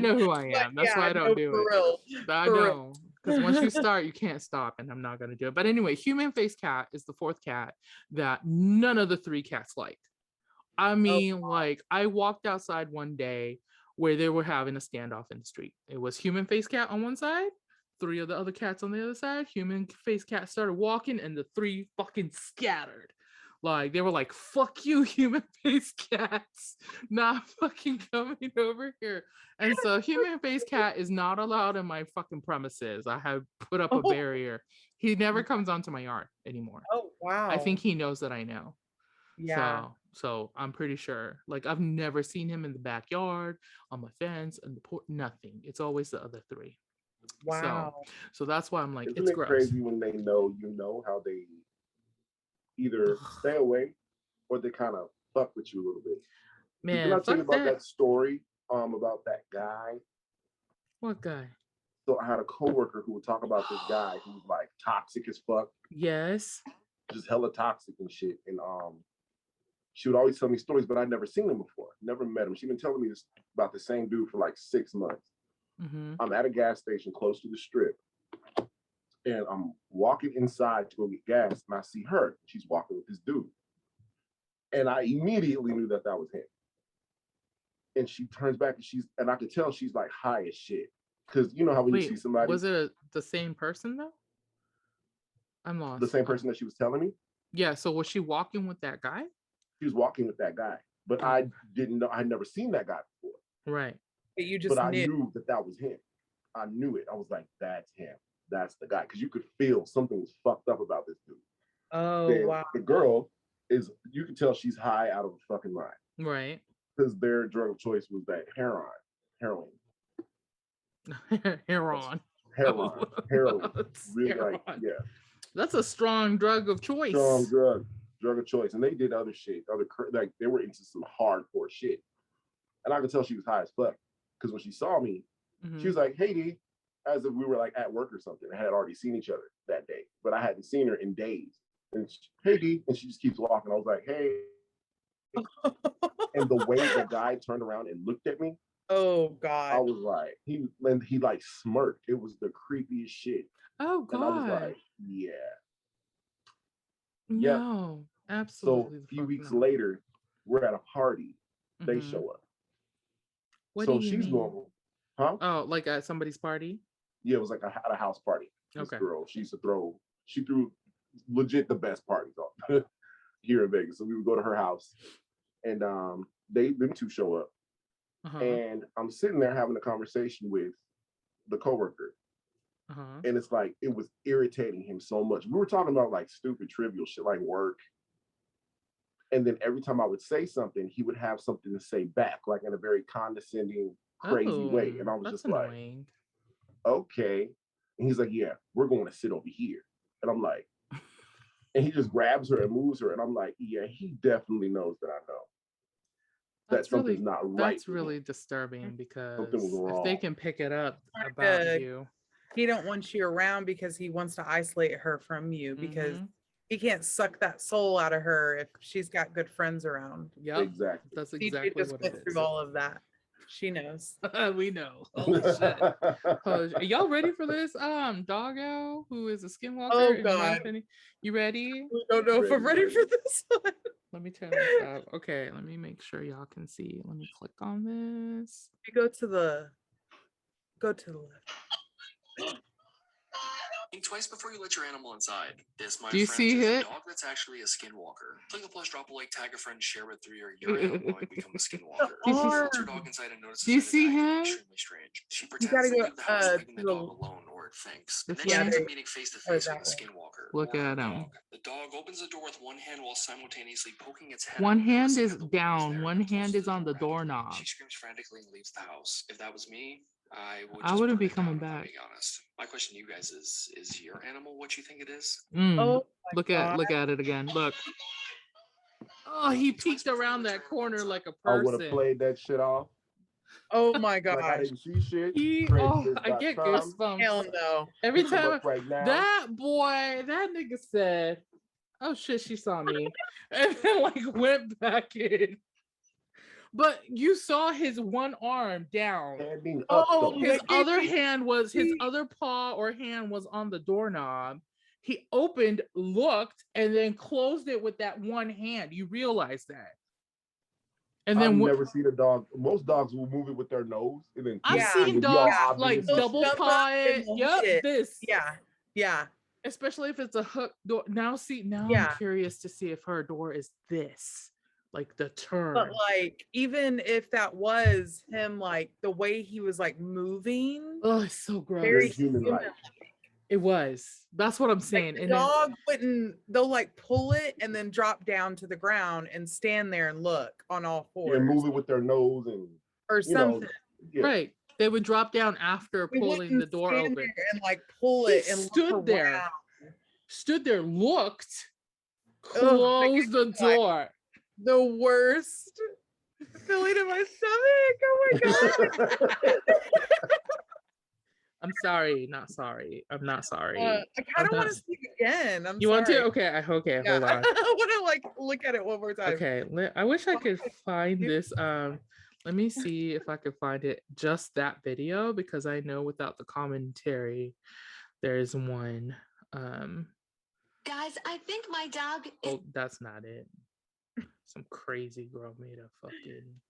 [SPEAKER 2] know who I am. That's why I don't do it. I know. Because once you start, you can't stop, and I'm not going to do it. But anyway, human face cat is the 4th cat that none of the 3 cats liked. I mean, like, I walked outside one day where they were having a standoff in the street. It was human face cat on one side, 3 of the other cats on the other side. Human face cat started walking, and the 3 fucking scattered. Like, they were like, fuck you, human face cats, not fucking coming over here. And so human face cat is not allowed in my fucking premises. I have put up a barrier. He never comes onto my yard anymore.
[SPEAKER 3] Oh, wow.
[SPEAKER 2] I think he knows that I know.
[SPEAKER 3] Yeah.
[SPEAKER 2] So I'm pretty sure. Like, I've never seen him in the backyard, on my fence, and the porch, nothing. It's always the other 3.
[SPEAKER 3] Wow.
[SPEAKER 2] So that's why I'm like,
[SPEAKER 1] Isn't
[SPEAKER 2] it's
[SPEAKER 1] it
[SPEAKER 2] gross.
[SPEAKER 1] crazy when they know, how they either stay away or they kind of fuck with you a little bit.
[SPEAKER 2] Man,
[SPEAKER 1] did I tell you about that story about that guy?
[SPEAKER 2] What guy?
[SPEAKER 1] So I had a coworker who would talk about this guy who was like toxic as fuck.
[SPEAKER 2] Yes.
[SPEAKER 1] Just hella toxic and shit. And she would always tell me stories, but I'd never seen him before. Never met him. She'd been telling me this about the same dude for like 6 months.
[SPEAKER 2] Mm-hmm.
[SPEAKER 1] I'm at a gas station close to the strip. And I'm walking inside to go get gas, and I see her. She's walking with this dude. And I immediately knew that was him. And she turns back, and I could tell she's like high as shit. Because you know how when you see somebody.
[SPEAKER 2] Was it the same person though? I'm lost.
[SPEAKER 1] The same person that she was telling me?
[SPEAKER 2] Yeah, so was she walking with that guy?
[SPEAKER 1] She was walking with that guy. But I didn't know, I'd never seen that guy before.
[SPEAKER 2] Right.
[SPEAKER 3] But
[SPEAKER 1] I knew that was him. I knew it. I was like, that's him. That's the guy. Because you could feel something was fucked up about this dude.
[SPEAKER 3] Oh, wow.
[SPEAKER 1] The girl you can tell she's high out of a fucking mind.
[SPEAKER 2] Right.
[SPEAKER 1] Because their drug of choice was that heroin.
[SPEAKER 2] Heroin.
[SPEAKER 1] Really, like, yeah.
[SPEAKER 2] That's a strong drug of choice.
[SPEAKER 1] Strong drug of choice. And they did other shit. Like they were into some hardcore shit. And I could tell she was high as fuck. Because when she saw me, she was like, hey, D, as if we were like at work or something. I had already seen each other that day, but I hadn't seen her in days. And hey, D, and she just keeps walking. I was like, hey. And the way the guy turned around and looked at me,
[SPEAKER 3] oh God,
[SPEAKER 1] I was like, he like smirked. It was the creepiest shit.
[SPEAKER 2] Oh God.
[SPEAKER 1] And I was like, yeah.
[SPEAKER 2] No, absolutely.
[SPEAKER 1] So a few weeks later, we're at a party, they show up.
[SPEAKER 2] What
[SPEAKER 1] So
[SPEAKER 2] do you
[SPEAKER 1] she's
[SPEAKER 2] mean?
[SPEAKER 1] normal. Huh?
[SPEAKER 2] Oh, like at somebody's party?
[SPEAKER 1] Yeah, it was like at a house party. This girl, she threw legit the best parties on here in Vegas. So we would go to her house, and them two show up, and I'm sitting there having a conversation with the coworker, and it's like it was irritating him so much. We were talking about like stupid, trivial shit like work, and then every time I would say something, he would have something to say back, like in a very condescending, crazy way, and I was just
[SPEAKER 2] annoying.
[SPEAKER 1] Like, okay. And he's like, yeah, we're going to sit over here. And I'm like, and he just grabs her and moves her. And I'm like, yeah, he definitely knows that I know that something's not right.
[SPEAKER 2] That's really disturbing because
[SPEAKER 1] if
[SPEAKER 2] they can pick it up about you.
[SPEAKER 3] He don't want you around because he wants to isolate her from you because he can't suck that soul out of her if she's got good friends around.
[SPEAKER 2] Yeah, exactly. That's exactly
[SPEAKER 3] what it is. Went through all of that. She knows.
[SPEAKER 2] We know. Holy shit. Are y'all ready for this? Doggo, who is a skinwalker.
[SPEAKER 3] Oh God.
[SPEAKER 2] You ready?
[SPEAKER 3] We don't know if I'm ready for this one.
[SPEAKER 2] Let me turn this up. Okay, let me make sure y'all can see. Let me click on this.
[SPEAKER 3] You go to the left.
[SPEAKER 4] Think twice before you let your animal inside. This, my
[SPEAKER 2] Do you
[SPEAKER 4] friends,
[SPEAKER 2] see
[SPEAKER 4] is
[SPEAKER 2] it?
[SPEAKER 4] a dog that's actually a skinwalker. Click the plus, drop a like, tag a friend, share with 3, or your animal might become a skinwalker. If you let your dog inside and notice
[SPEAKER 2] Do you see him?
[SPEAKER 4] extremely strange. She pretends to leave the house leaving the dog alone, or it thinks. And then she ends up meeting face to face with a skinwalker.
[SPEAKER 2] Look at him.
[SPEAKER 4] The dog opens the door with one hand while simultaneously poking its head.
[SPEAKER 2] One hand is down, one hand is on the doorknob.
[SPEAKER 4] She screams frantically and leaves the house. If that was me,
[SPEAKER 2] I wouldn't be coming back.
[SPEAKER 4] Being honest, my question to you guys is your animal what you think it is?
[SPEAKER 3] Oh,
[SPEAKER 2] look at it again. Look. Oh, he peeked around that corner like a person.
[SPEAKER 1] I would have played that shit off.
[SPEAKER 3] Oh my God.
[SPEAKER 1] Like I didn't see shit.
[SPEAKER 2] I get goosebumps.
[SPEAKER 3] Hell no.
[SPEAKER 2] Every time that nigga said, oh shit, she saw me. And then like went back in. But you saw his one arm down. His other paw or hand was on the doorknob. He opened, looked, and then closed it with that one hand. You realize that. And then
[SPEAKER 1] I've never seen a dog. Most dogs will move it with their nose. And then
[SPEAKER 2] I've seen dogs like double paw it. Yep, this.
[SPEAKER 3] Yeah.
[SPEAKER 2] Especially if it's a hook door. Now I'm curious to see if her door is this. Like the turn.
[SPEAKER 3] But like, even if that was him, like the way he was like moving.
[SPEAKER 2] Oh, it's so gross.
[SPEAKER 1] Very human-like.
[SPEAKER 2] It was. That's what I'm saying.
[SPEAKER 3] Like, the dog they'll like pull it and then drop down to the ground and stand there and look on all fours.
[SPEAKER 1] And move it with their nose
[SPEAKER 3] or something.
[SPEAKER 2] Right. They would drop down after pulling the door open.
[SPEAKER 3] And like pull it and
[SPEAKER 2] stood there, looked, closed the door.
[SPEAKER 3] The worst feeling in my stomach. Oh my God.
[SPEAKER 2] I'm sorry, not sorry. I'm not sorry.
[SPEAKER 3] I kind of want to see it again.
[SPEAKER 2] You want to? Okay, hold on.
[SPEAKER 3] I want to like look at it one more time.
[SPEAKER 2] Okay, I wish I could find this. Let me see if I could find it. Just that video, because I know without the commentary, there's one.
[SPEAKER 5] Guys, I think my dog.
[SPEAKER 2] Oh, that's not it. Some crazy girl made a fucking.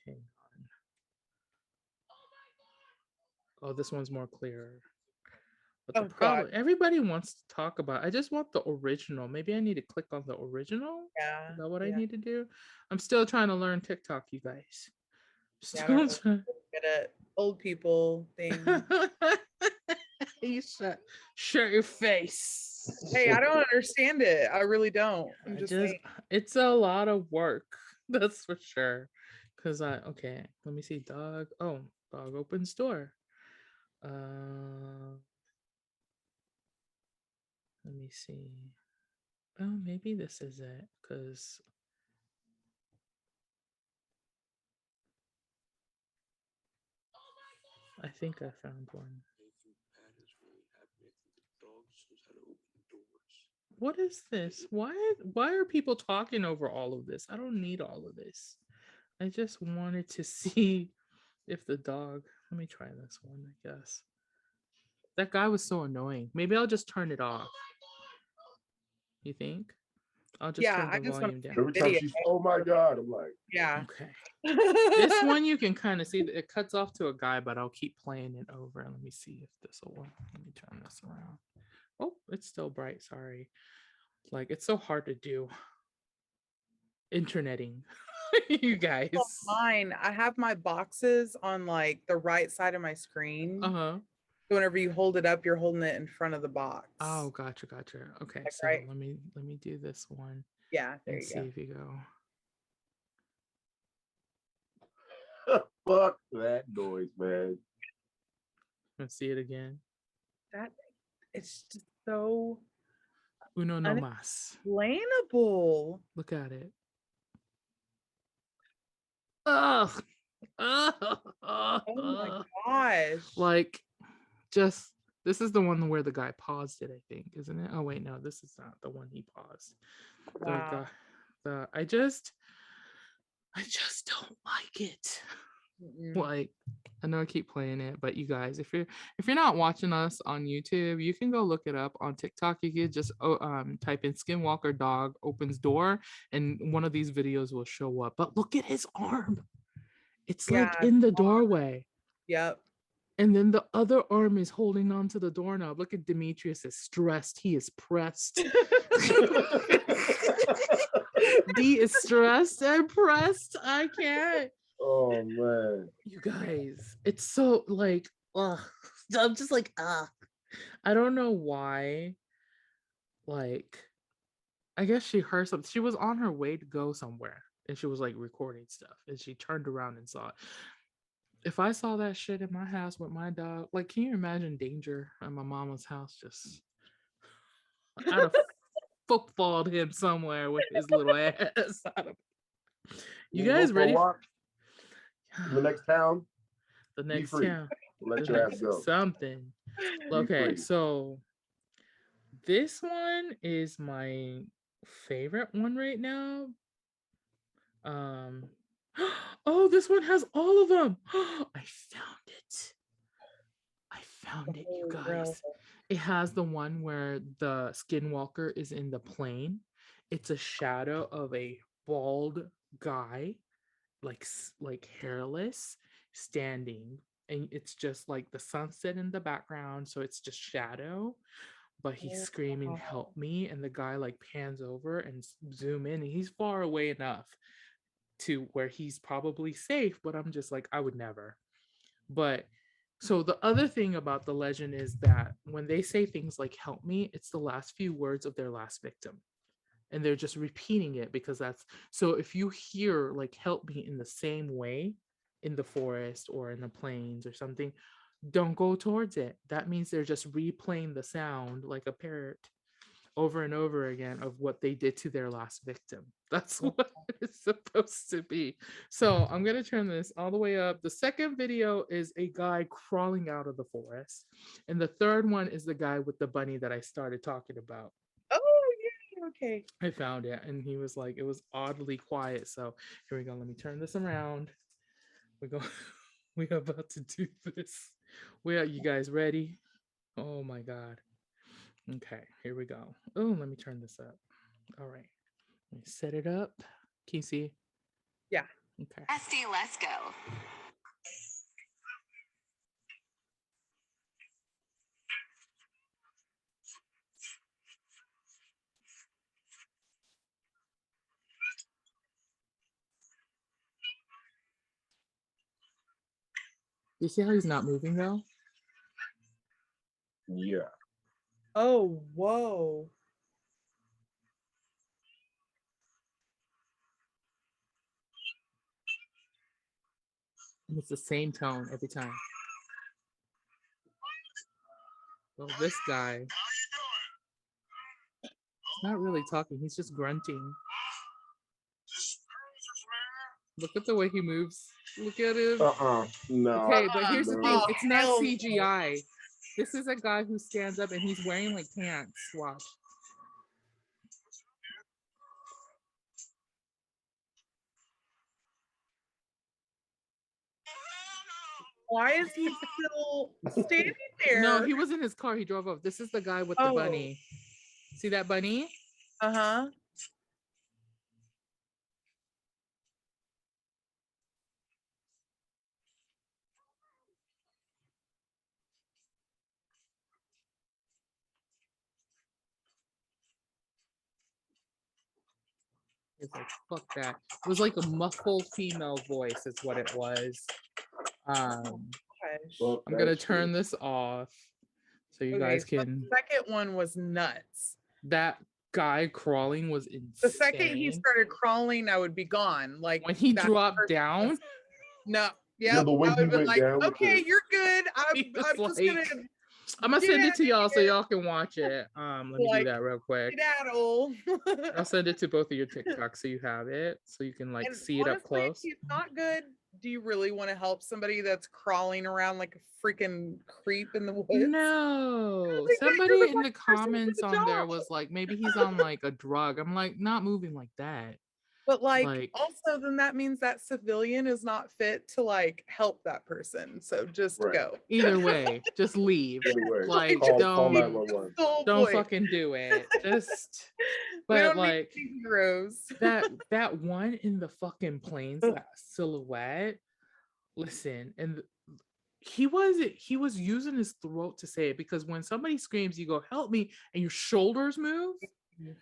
[SPEAKER 2] Hang on. Oh, this one's more clear. But the problem, everybody wants to talk about. I just want the original. Maybe I need to click on the original.
[SPEAKER 3] Yeah.
[SPEAKER 2] Is that what I need to do? I'm still trying to learn TikTok, you guys.
[SPEAKER 3] Still trying to get it. Old people thing.
[SPEAKER 2] You shut your face.
[SPEAKER 3] Hey, I don't understand it. I really don't.
[SPEAKER 2] It's a lot of work. That's for sure. Cause let me see. Dog opens door. Let me see. Oh, maybe this is it. Cause I think I found one. What is this? Why are people talking over all of this? I don't need all of this. I just wanted to see if the dog. Let me try this one, I guess. That guy was so annoying. Maybe I'll just turn it off. You think? I'll just turn the volume down.
[SPEAKER 1] Every time she's, oh my God, I'm like,
[SPEAKER 3] yeah.
[SPEAKER 2] Okay. This one you can kind of see that it cuts off to a guy, but I'll keep playing it over. Let me see if this will work. Let me turn this around. Oh, it's still bright. Sorry. Like, it's so hard to do. Interneting. You guys.
[SPEAKER 3] Mine, I have my boxes on like the right side of my screen.
[SPEAKER 2] Uh-huh.
[SPEAKER 3] So whenever you hold it up, you're holding it in front of the box.
[SPEAKER 2] Oh, gotcha. Okay,
[SPEAKER 3] like,
[SPEAKER 2] so
[SPEAKER 3] right?
[SPEAKER 2] let me do this one.
[SPEAKER 3] Yeah, there
[SPEAKER 2] and
[SPEAKER 3] you
[SPEAKER 2] see
[SPEAKER 3] go.
[SPEAKER 2] if you go.
[SPEAKER 1] fuck that noise, man.
[SPEAKER 2] Let's see it again.
[SPEAKER 3] That it's just so
[SPEAKER 2] Uno no mas.
[SPEAKER 3] unexplainable.
[SPEAKER 2] Look at it. Oh
[SPEAKER 3] my gosh.
[SPEAKER 2] Like, just, this is the one where the guy paused it, I think, isn't it? Oh wait, no, this is not the one he paused.
[SPEAKER 3] Wow.
[SPEAKER 2] I just don't like it. Like, I know I keep playing it, but you guys, if you're not watching us on YouTube, you can go look it up on TikTok. You can just type in Skinwalker dog opens door, and one of these videos will show up. But look at his arm. It's like in the doorway.
[SPEAKER 3] Yep.
[SPEAKER 2] And then the other arm is holding on to the doorknob. Look at Demetrius is stressed. He is pressed. D is stressed and pressed. I can't.
[SPEAKER 1] Oh man.
[SPEAKER 2] You guys, it's so like, ugh. I'm just like, I don't know why. Like, I guess she heard something. She was on her way to go somewhere and she was like recording stuff and she turned around and saw it. If I saw that shit in my house with my dog, like, can you imagine danger at my mama's house? Just, I'd have footballed him somewhere with his little ass. You guys ready?
[SPEAKER 1] The next town.
[SPEAKER 2] The next town.
[SPEAKER 1] Let your ass go.
[SPEAKER 2] Something. Okay, so this one is my favorite one right now. Oh, this one has all of them. I found it, you guys. It has the one where the Skinwalker is in the plane. It's a shadow of a bald guy, like hairless, standing, and it's just like the sunset in the background, so it's just shadow, but he's screaming, "Help me!" And the guy like pans over and zoom in, and he's far away enough to where he's probably safe, but I'm just like, I would never. But so the other thing about the legend is that when they say things like "help me," it's the last few words of their last victim. And they're just repeating it because that's, so if you hear like "help me" in the same way in the forest or in the plains or something, don't go towards it. That means they're just replaying the sound like a parrot over and over again of what they did to their last victim. That's what it's supposed to be. So I'm going to turn this all the way up. The second video is a guy crawling out of the forest. And the third one is the guy with the bunny that I started talking about.
[SPEAKER 3] Oh, yeah. Okay.
[SPEAKER 2] I found it and he was like, it was oddly quiet. So here we go. Let me turn this around. We're about to do this. Are you guys ready? Oh my God. Okay, here we go. Oh, let me turn this up. All right. Let me set it up. Can you see?
[SPEAKER 3] Yeah.
[SPEAKER 5] Okay. SD, let's go.
[SPEAKER 2] You see how he's not moving though?
[SPEAKER 1] Yeah.
[SPEAKER 3] Oh, whoa.
[SPEAKER 2] And it's the same tone every time. Well, this guy, he's not really talking. He's just grunting. Look at the way he moves. Look at him.
[SPEAKER 1] No.
[SPEAKER 2] Okay, but here's the thing. It's not CGI. This is a guy who stands up and he's wearing like pants. Watch.
[SPEAKER 3] Why is he still standing there?
[SPEAKER 2] No, he was in his car. He drove off. This is the guy with the bunny. See that bunny?
[SPEAKER 3] Uh-huh.
[SPEAKER 2] It's like, fuck that. It was like a muffled female voice is what it was. I'm gonna turn this off so you guys can.
[SPEAKER 3] The second one was nuts.
[SPEAKER 2] That guy crawling was insane.
[SPEAKER 3] The second he started crawling, I would be gone. Like
[SPEAKER 2] when he dropped down.
[SPEAKER 3] No, yeah,
[SPEAKER 1] the way
[SPEAKER 3] I would be like, okay, you're good.
[SPEAKER 2] I'm gonna send it to y'all so y'all can watch it. Let me do that real quick. I'll send it to both of your TikToks so you have it, so you can like see it up close.
[SPEAKER 3] If it's not good, do you really want to help somebody that's crawling around like a freaking creep in the woods?
[SPEAKER 2] No. Somebody in the comments on there was like, maybe he's on like a drug. I'm like, not moving like that.
[SPEAKER 3] But like also then that means that civilian is not fit to like help that person. So just go.
[SPEAKER 2] Either way, just leave. Like don't fucking do it. Just but like that one in the fucking plains, that silhouette. Listen, and he was using his throat to say it, because when somebody screams, you go, help me, and your shoulders move.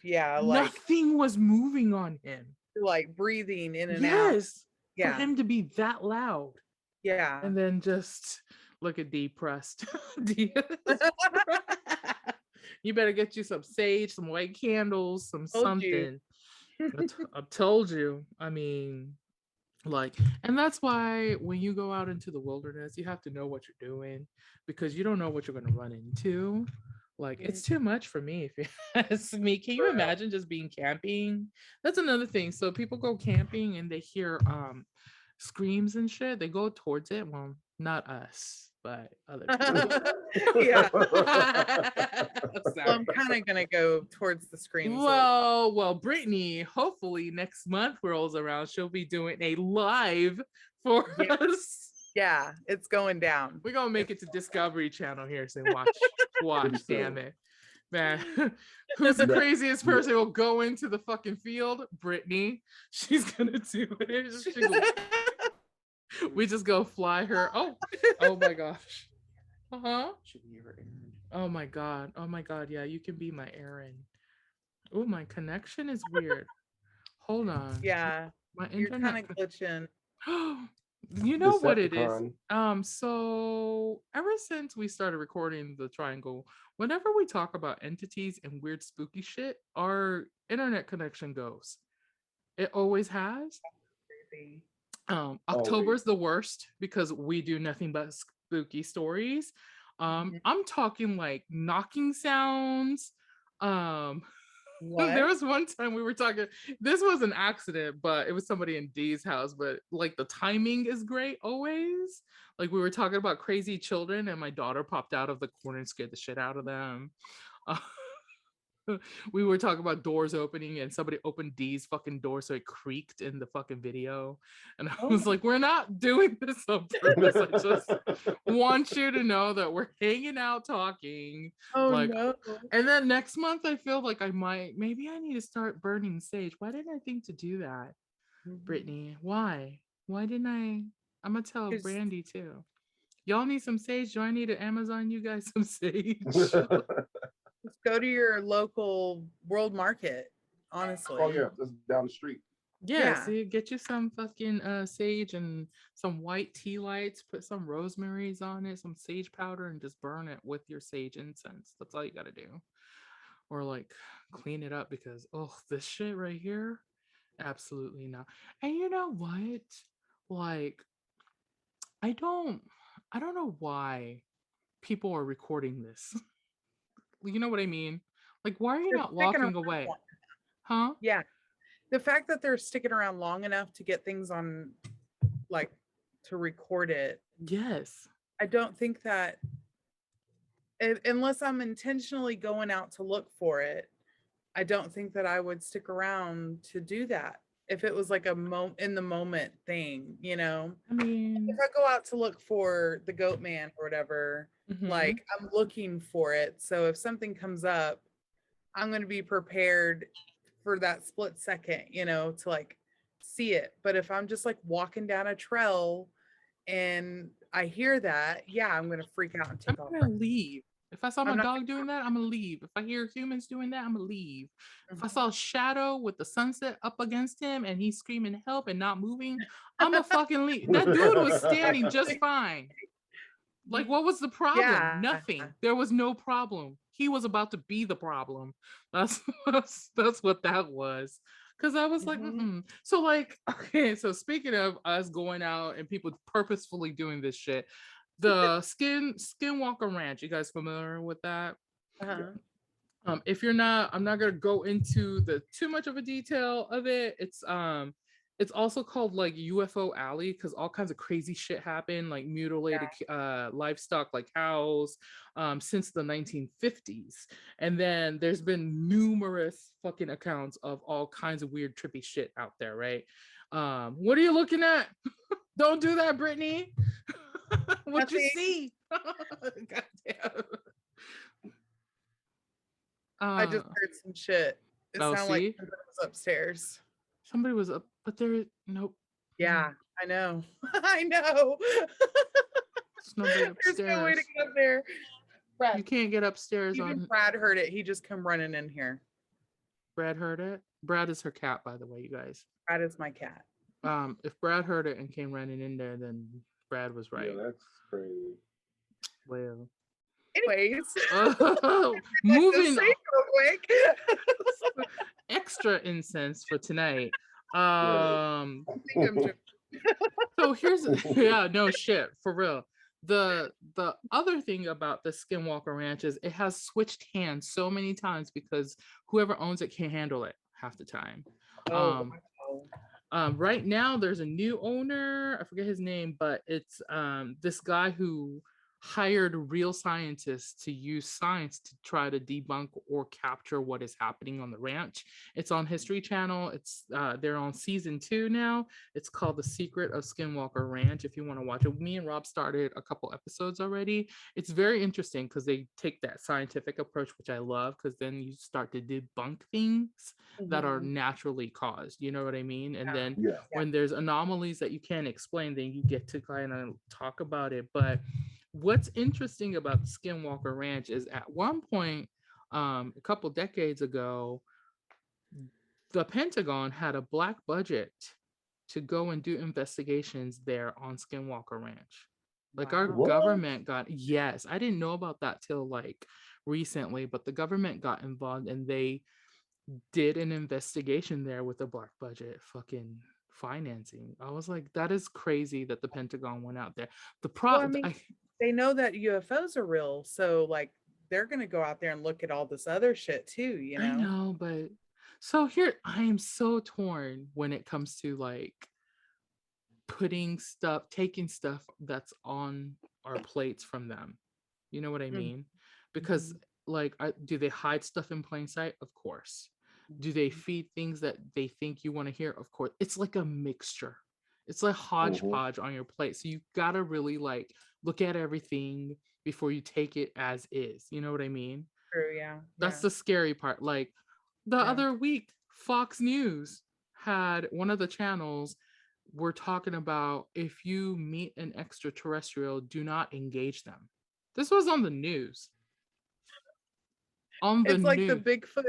[SPEAKER 3] Yeah, like
[SPEAKER 2] nothing was moving on him.
[SPEAKER 3] Like breathing in and out.
[SPEAKER 2] For him to be that loud.
[SPEAKER 3] Yeah.
[SPEAKER 2] And then just look at depressed. You better get you some sage, some white candles, something. I've told you. I mean, like, and that's why when you go out into the wilderness, you have to know what you're doing, because you don't know what you're going to run into. Like, it's too much for me, if you ask me. Can you imagine just being camping? That's another thing. So people go camping and they hear screams and shit. They go towards it. Well, not us, but other people.
[SPEAKER 3] Yeah. So I'm kind of gonna go towards the screams.
[SPEAKER 2] Well, Brittany, hopefully next month rolls around, she'll be doing a live for us.
[SPEAKER 3] Yeah, it's going down.
[SPEAKER 2] We're gonna make it to Discovery Channel here, so watch, damn it. Man, who's the craziest person who will go into the fucking field? Brittany. She's gonna do it. We just go fly her. Oh my gosh. Oh my god. Yeah, you can be my Aaron. Oh, my connection is weird. Hold on.
[SPEAKER 3] Yeah,
[SPEAKER 2] my
[SPEAKER 3] internet. You're kind of glitching.
[SPEAKER 2] You know what it is? So ever since we started recording the Triangl, whenever we talk about entities and weird spooky shit, our internet connection goes. It always has.
[SPEAKER 3] Crazy.
[SPEAKER 2] October's the worst because we do nothing but spooky stories. I'm talking like knocking sounds. There was one time we were talking, this was an accident, but it was somebody in Dee's house, but like the timing is great always. Like we were talking about crazy children and my daughter popped out of the corner and scared the shit out of them. We were talking about doors opening and somebody opened Dee's fucking door so it creaked in the fucking video. And I was like, we're not doing this on purpose. I just want you to know that we're hanging out talking. No. And then next month I feel like maybe I need to start burning sage. Why didn't I think to do that? Brittany, why didn't I'm gonna tell Brandi too. Y'all need some sage? Do I need to Amazon you guys some sage?
[SPEAKER 3] Let's go to your local world market, honestly.
[SPEAKER 1] Oh yeah, that's down the street.
[SPEAKER 2] Yeah, see, get you some fucking sage and some white tea lights, put some rosemaries on it, some sage powder, and just burn it with your sage incense. That's all you gotta do. Or like clean it up, because this shit right here, absolutely not. And you know what? Like, I don't know why people are recording this. You know what I mean? Like, why are you not walking away? Huh?
[SPEAKER 3] Yeah. The fact that they're sticking around long enough to get things on, like, to record it.
[SPEAKER 2] Yes.
[SPEAKER 3] I don't think that, unless I'm intentionally going out to look for it, I don't think that I would stick around to do that. If it was like a in the moment thing, you know?
[SPEAKER 2] I mean,
[SPEAKER 3] if I go out to look for the goat man or whatever, like I'm looking for it. So if something comes up, I'm going to be prepared for that split second, you know, to like see it. But if I'm just like walking down a trail and I hear that, yeah, I'm going to freak out and take off.
[SPEAKER 2] I'm going to leave. If I saw my dog doing that, I'm gonna leave. If I hear humans doing that, I'm gonna leave. If I
[SPEAKER 3] Mhm.
[SPEAKER 2] saw a shadow with the sunset up against him and he's screaming help and not moving, I'm gonna fucking leave. That dude was standing just fine. Like, what was the problem?
[SPEAKER 3] Yeah.
[SPEAKER 2] Nothing. There was no problem. He was about to be the problem. That's what that was. Because I was like, So like, okay, so speaking of us going out and people purposefully doing this shit, the Skinwalker Ranch, you guys familiar with that? If you're not, I'm not gonna go into the too much of a detail of it. It's also called like UFO Alley because all kinds of crazy shit happen, like mutilated livestock like cows since the 1950s. And then there's been numerous fucking accounts of all kinds of weird trippy shit out there, right? What are you looking at? Don't do that, Brittany. What you see? Goddamn.
[SPEAKER 3] I just heard some shit. It sounded like somebody was upstairs.
[SPEAKER 2] Somebody was up, but there, nope.
[SPEAKER 3] Yeah, I know. I know.
[SPEAKER 2] There's nobody upstairs.
[SPEAKER 3] There's no way to get up there. Brad,
[SPEAKER 2] you can't get upstairs.
[SPEAKER 3] Even Brad heard it. He just come running in here.
[SPEAKER 2] Brad heard it. Brad is her cat, by the way, you guys.
[SPEAKER 3] Brad is my cat.
[SPEAKER 2] If Brad heard it and came running in there, then Brad was right.
[SPEAKER 1] Yeah, that's crazy.
[SPEAKER 2] Well.
[SPEAKER 3] Anyways,
[SPEAKER 2] moving on. Extra incense for tonight. So here's no shit for real. The other thing about the Skinwalker Ranch is it has switched hands so many times because whoever owns it can't handle it half the time. Right now there's a new owner. I forget his name, but it's this guy who hired real scientists to use science to try to debunk or capture what is happening on the ranch. It's on History Channel. It's they're on season 2 now. It's called The Secret of Skinwalker Ranch. If you want to watch it, me and Rob started a couple episodes already. It's very interesting because they take that scientific approach, which I love, because then you start to debunk things that are naturally caused. You know what I mean? And then when there's anomalies that you can't explain, then you get to kind of talk about it. But what's interesting about the Skinwalker Ranch is at one point, a couple decades ago, the Pentagon had a black budget to go and do investigations there on Skinwalker Ranch. Like our government got, yes, I didn't know about that till like recently, but the government got involved and they did an investigation there with a black budget fucking financing. I was like, that is crazy that the Pentagon went out there. The problem,
[SPEAKER 3] they know that UFOs are real, so like they're gonna go out there and look at all this other shit too, you know.
[SPEAKER 2] I know, but so here I am so torn when it comes to like taking stuff that's on our plates from them. You know what I mean? Because like, do they hide stuff in plain sight? Of course. Do they feed things that they think you want to hear? Of course. It's like a mixture. It's like hodgepodge on your plate. So you gotta really like look at everything before you take it as is. You know what I mean?
[SPEAKER 3] True, yeah.
[SPEAKER 2] That's the scary part. Like the other week, Fox News had one of the channels were talking about if you meet an extraterrestrial, do not engage them. This was on the news.
[SPEAKER 3] It's like the Bigfoot.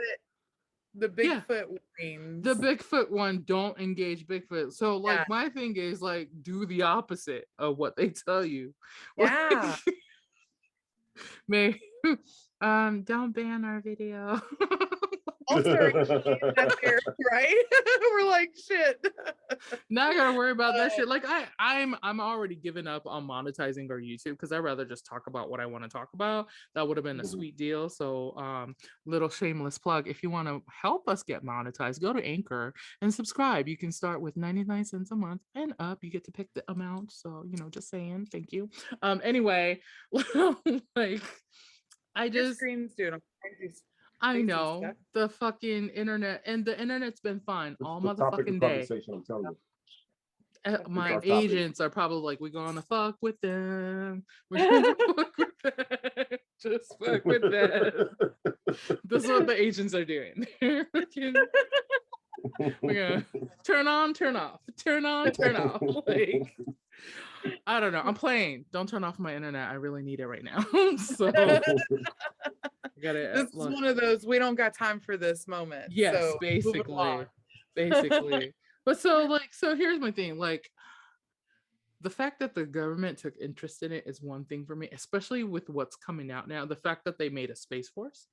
[SPEAKER 3] The Bigfoot wings.
[SPEAKER 2] The Bigfoot one, don't engage Bigfoot. So like my thing is like do the opposite of what they tell you.
[SPEAKER 3] Yeah.
[SPEAKER 2] May don't ban our video.
[SPEAKER 3] Right? We're like shit.
[SPEAKER 2] Now I gotta worry about that shit. Like I'm already giving up on monetizing our YouTube because I'd rather just talk about what I want to talk about. That would have been a sweet deal. So little shameless plug. If you want to help us get monetized, go to Anchor and subscribe. You can start with 99 cents a month and up. You get to pick the amount. So just saying, thank you. Anyway, like I just
[SPEAKER 3] screens doing
[SPEAKER 2] I know the fucking internet, and the internet's been fine all motherfucking day.
[SPEAKER 1] I'm telling you.
[SPEAKER 2] My agents are probably like, we're gonna fuck with them. We're gonna fuck with them. Just fuck with them. This is what the agents are doing. We're gonna turn on, turn off, turn on, turn off. Like, I don't know. I'm playing. Don't turn off my internet. I really need it right now. So
[SPEAKER 3] this is one of those we don't got time for this moment.
[SPEAKER 2] Yes,
[SPEAKER 3] so
[SPEAKER 2] basically. But so here's my thing. Like, the fact that the government took interest in it is one thing for me, especially with what's coming out now. The fact that they made a space force.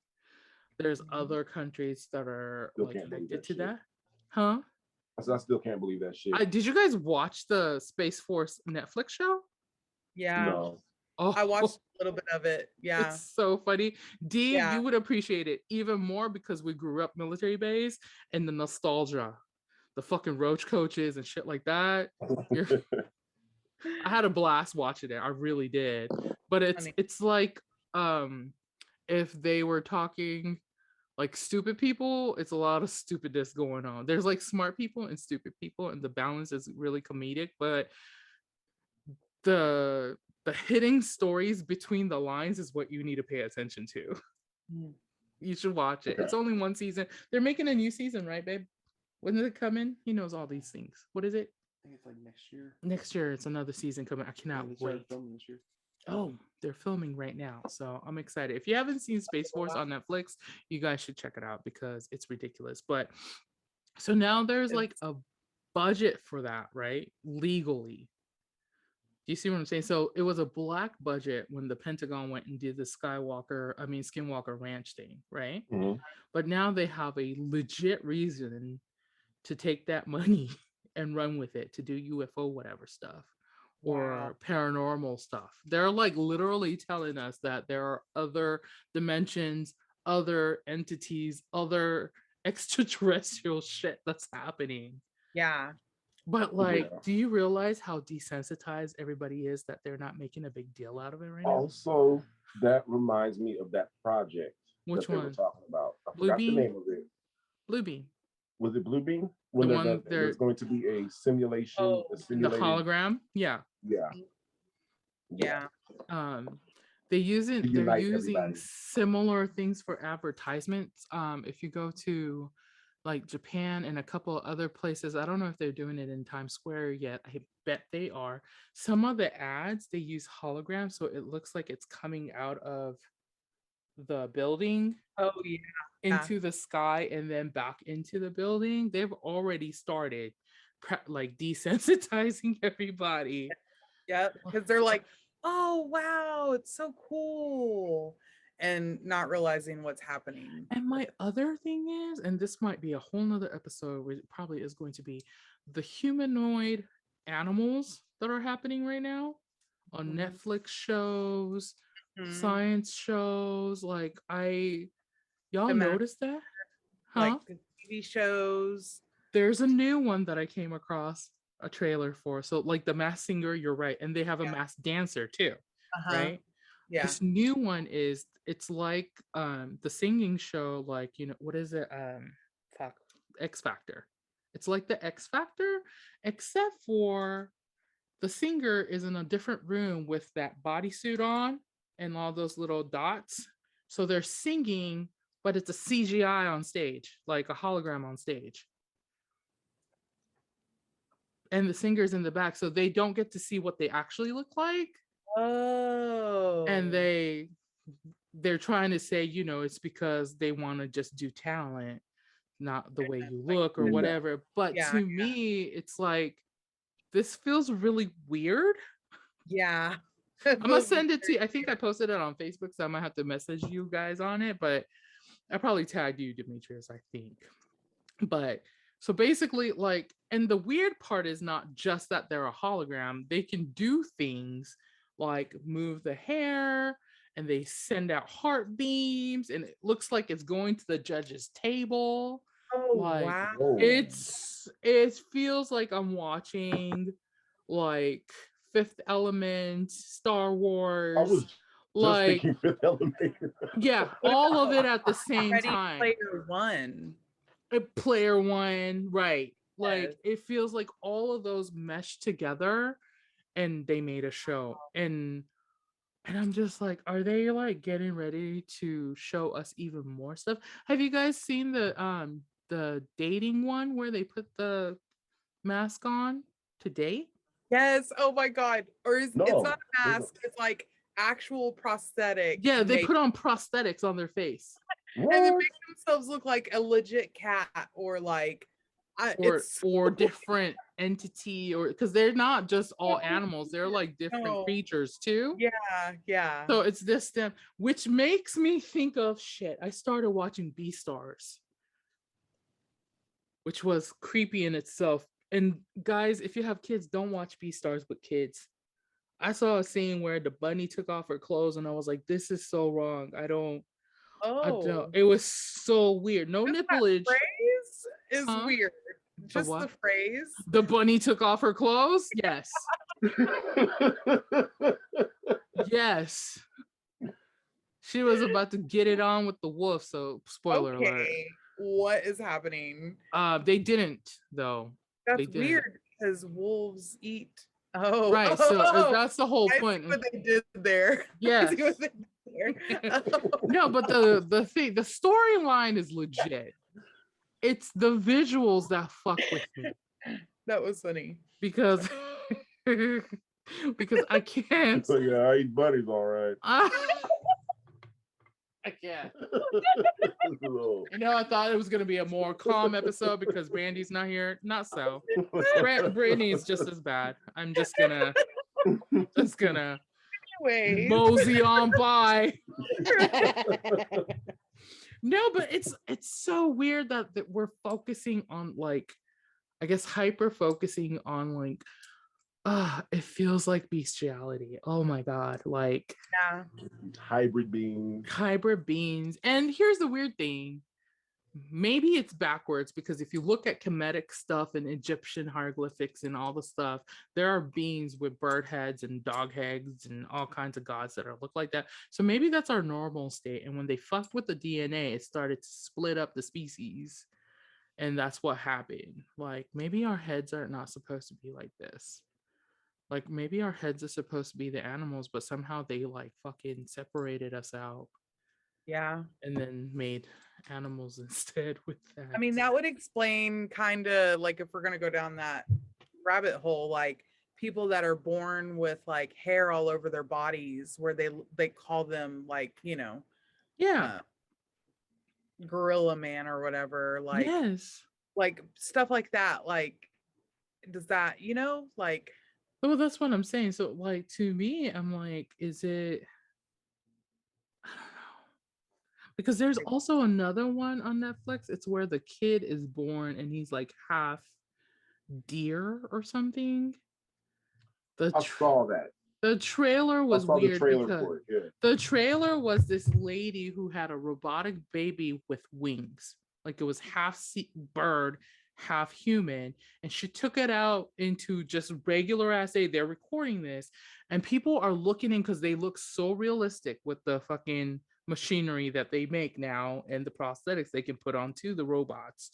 [SPEAKER 2] There's other countries that are
[SPEAKER 1] Still
[SPEAKER 2] like
[SPEAKER 1] can't believe
[SPEAKER 2] connected to
[SPEAKER 1] shit.
[SPEAKER 2] that. Huh?
[SPEAKER 1] I still can't believe that shit.
[SPEAKER 2] Did you guys watch the Space Force Netflix show?
[SPEAKER 3] Yeah.
[SPEAKER 1] No.
[SPEAKER 2] Oh,
[SPEAKER 3] I watched a little bit of it. Yeah.
[SPEAKER 2] It's so funny. Dee,
[SPEAKER 3] Yeah.
[SPEAKER 2] you would appreciate it even more because we grew up military base and the nostalgia, the fucking roach coaches and shit like that. I had a blast watching it. I really did. But it's like if they were talking like stupid people, it's a lot of stupidness going on. There's like smart people and stupid people, and the balance is really comedic, but the hitting stories between the lines is what you need to pay attention to. You should watch it. It's only one season. They're making a new season, right, babe? When did it come in? He knows all these things. What is it?
[SPEAKER 6] I think it's like next year.
[SPEAKER 2] Next year, it's another season coming. I cannot wait.
[SPEAKER 6] Filming this year.
[SPEAKER 2] Oh, they're filming right now. So I'm excited. If you haven't seen Space Force on Netflix, you guys should check it out because it's ridiculous. But so now there's like a budget for that, right? Legally. Do you see what I'm saying? So it was a black budget when the Pentagon went and did the Skinwalker Ranch thing, right?
[SPEAKER 1] Mm-hmm.
[SPEAKER 2] But now they have a legit reason to take that money and run with it to do UFO whatever stuff or paranormal stuff. They're like literally telling us that there are other dimensions, other entities, other extraterrestrial shit that's happening.
[SPEAKER 3] Yeah.
[SPEAKER 2] But like, do you realize how desensitized everybody is that they're not making a big deal out of it right now?
[SPEAKER 1] Also, that reminds me of that project.
[SPEAKER 2] Which
[SPEAKER 1] that they
[SPEAKER 2] one?
[SPEAKER 1] were talking about. I
[SPEAKER 2] Blue
[SPEAKER 1] forgot
[SPEAKER 2] Beam?
[SPEAKER 1] the name of it.
[SPEAKER 2] Blue Beam.
[SPEAKER 1] Was it Blue Beam? When there's going to be a simulation.
[SPEAKER 2] The hologram. Yeah. They're using similar things for advertisements. If you go to like Japan and a couple of other places, I don't know if they're doing it in Times Square yet. I bet they are. Some of the ads, they use holograms, so it looks like it's coming out of the building into the sky and then back into the building. They've already started like desensitizing everybody.
[SPEAKER 3] Yeah, because they're like, oh wow, it's so cool, and not realizing what's happening.
[SPEAKER 2] And my other thing is, and this might be a whole nother episode, which probably is going to be the humanoid animals that are happening right now on Netflix shows, science shows. Like y'all noticed that? Huh?
[SPEAKER 3] Like the TV shows.
[SPEAKER 2] There's a new one that I came across a trailer for. So like the Masked Singer, you're right. And they have a masked dancer too, right?
[SPEAKER 3] Yeah.
[SPEAKER 2] This new one it's like the singing show, like, you know, what is it? X Factor. It's like the X Factor, except for the singer is in a different room with that bodysuit on and all those little dots. So they're singing, but it's a CGI on stage, like a hologram on stage. And the singer's in the back, so they don't get to see what they actually look like.
[SPEAKER 3] Oh.
[SPEAKER 2] And they're trying to say, you know, it's because they want to just do talent, not the way you look or whatever. But to me, it's like, this feels really weird.
[SPEAKER 3] Yeah.
[SPEAKER 2] I'm gonna send it to you. I think I posted it on Facebook, so I might have to message you guys on it, but I probably tagged you, Demetrius, I think. But so basically, like, and the weird part is not just that they're a hologram. They can do things like move the hair, and they send out heart beams, and it looks like it's going to the judge's table.
[SPEAKER 3] Oh,
[SPEAKER 2] like,
[SPEAKER 3] wow.
[SPEAKER 2] It feels like I'm watching like Fifth Element, Star Wars.
[SPEAKER 1] I was
[SPEAKER 2] like
[SPEAKER 1] thinking Fifth Element.
[SPEAKER 2] Yeah, all of it at the same time. Player One, right? Like, it feels like all of those mesh together, and they made a show. And I'm just like, are they like getting ready to show us even more stuff? Have you guys seen the dating one where they put the mask on to date?
[SPEAKER 3] Yes. Oh my God. Or it's
[SPEAKER 1] No,
[SPEAKER 3] not a mask. It's like actual prosthetic.
[SPEAKER 2] Yeah, they
[SPEAKER 3] made-
[SPEAKER 2] put on prosthetics on their face.
[SPEAKER 3] and they
[SPEAKER 1] What?
[SPEAKER 3] make themselves look like a legit cat or like
[SPEAKER 2] or different entity, or because they're not just all animals, they're like different
[SPEAKER 3] No.
[SPEAKER 2] creatures too.
[SPEAKER 3] yeah.
[SPEAKER 2] So it's this them, which makes me think of shit. I started watching Beastars, which was creepy in itself. And guys, if you have kids, don't watch Beastars with kids. I saw a scene where the bunny took off her clothes, and I was like, "This is so wrong. I don't." It was so weird. No nipplage.
[SPEAKER 3] Phrase is
[SPEAKER 2] Huh?
[SPEAKER 3] weird. Just
[SPEAKER 2] what?
[SPEAKER 3] the phrase.
[SPEAKER 2] The bunny took off her clothes? Yes. Yes. She was about to get it on with the wolf, so spoiler alert.
[SPEAKER 3] What is happening?
[SPEAKER 2] They didn't though.
[SPEAKER 3] That's weird because wolves eat. Oh,
[SPEAKER 2] right. So that's the whole point.
[SPEAKER 3] What they did there.
[SPEAKER 2] Yes.
[SPEAKER 3] Oh.
[SPEAKER 2] No, but the storyline is legit. It's the visuals that fuck with me.
[SPEAKER 3] That was funny.
[SPEAKER 2] Because I can't.
[SPEAKER 1] So yeah, I eat bunnies, all right.
[SPEAKER 2] I can't. I thought it was gonna be a more calm episode because Brandi's not here. Not so. Brittany's just as bad. I'm just gonna mosey on by. No, but it's so weird that we're focusing on like, I guess hyper focusing on like, it feels like bestiality. Oh my God. Like
[SPEAKER 1] hybrid beings.
[SPEAKER 2] And here's the weird thing. Maybe it's backwards because if you look at Kemetic stuff and Egyptian hieroglyphics and all the stuff, there are beings with bird heads and dog heads and all kinds of gods that look like that. So maybe that's our normal state. And when they fucked with the DNA, it started to split up the species. And that's what happened. Like maybe our heads are not supposed to be like this. Like maybe our heads are supposed to be the animals, but somehow they like fucking separated us out.
[SPEAKER 3] Yeah.
[SPEAKER 2] And then made animals instead with that.
[SPEAKER 3] I mean, that would explain kind of like if we're going to go down that rabbit hole, like people that are born with like hair all over their bodies where they call them like, gorilla man or whatever, like
[SPEAKER 2] yes,
[SPEAKER 3] like stuff like that. Like, does that, like,
[SPEAKER 2] well, that's what I'm saying. So like to me, I'm like, is it, I don't know, because there's also another one on Netflix. It's where the kid is born and he's like half deer or something.
[SPEAKER 1] I saw that.
[SPEAKER 2] The trailer was weird.
[SPEAKER 1] The
[SPEAKER 2] trailer was this lady who had a robotic baby with wings. Like it was half bird, half human. And she took it out into just regular ass day. They're recording this. And people are looking in because they look so realistic with the fucking machinery that they make now and the prosthetics they can put onto the robots.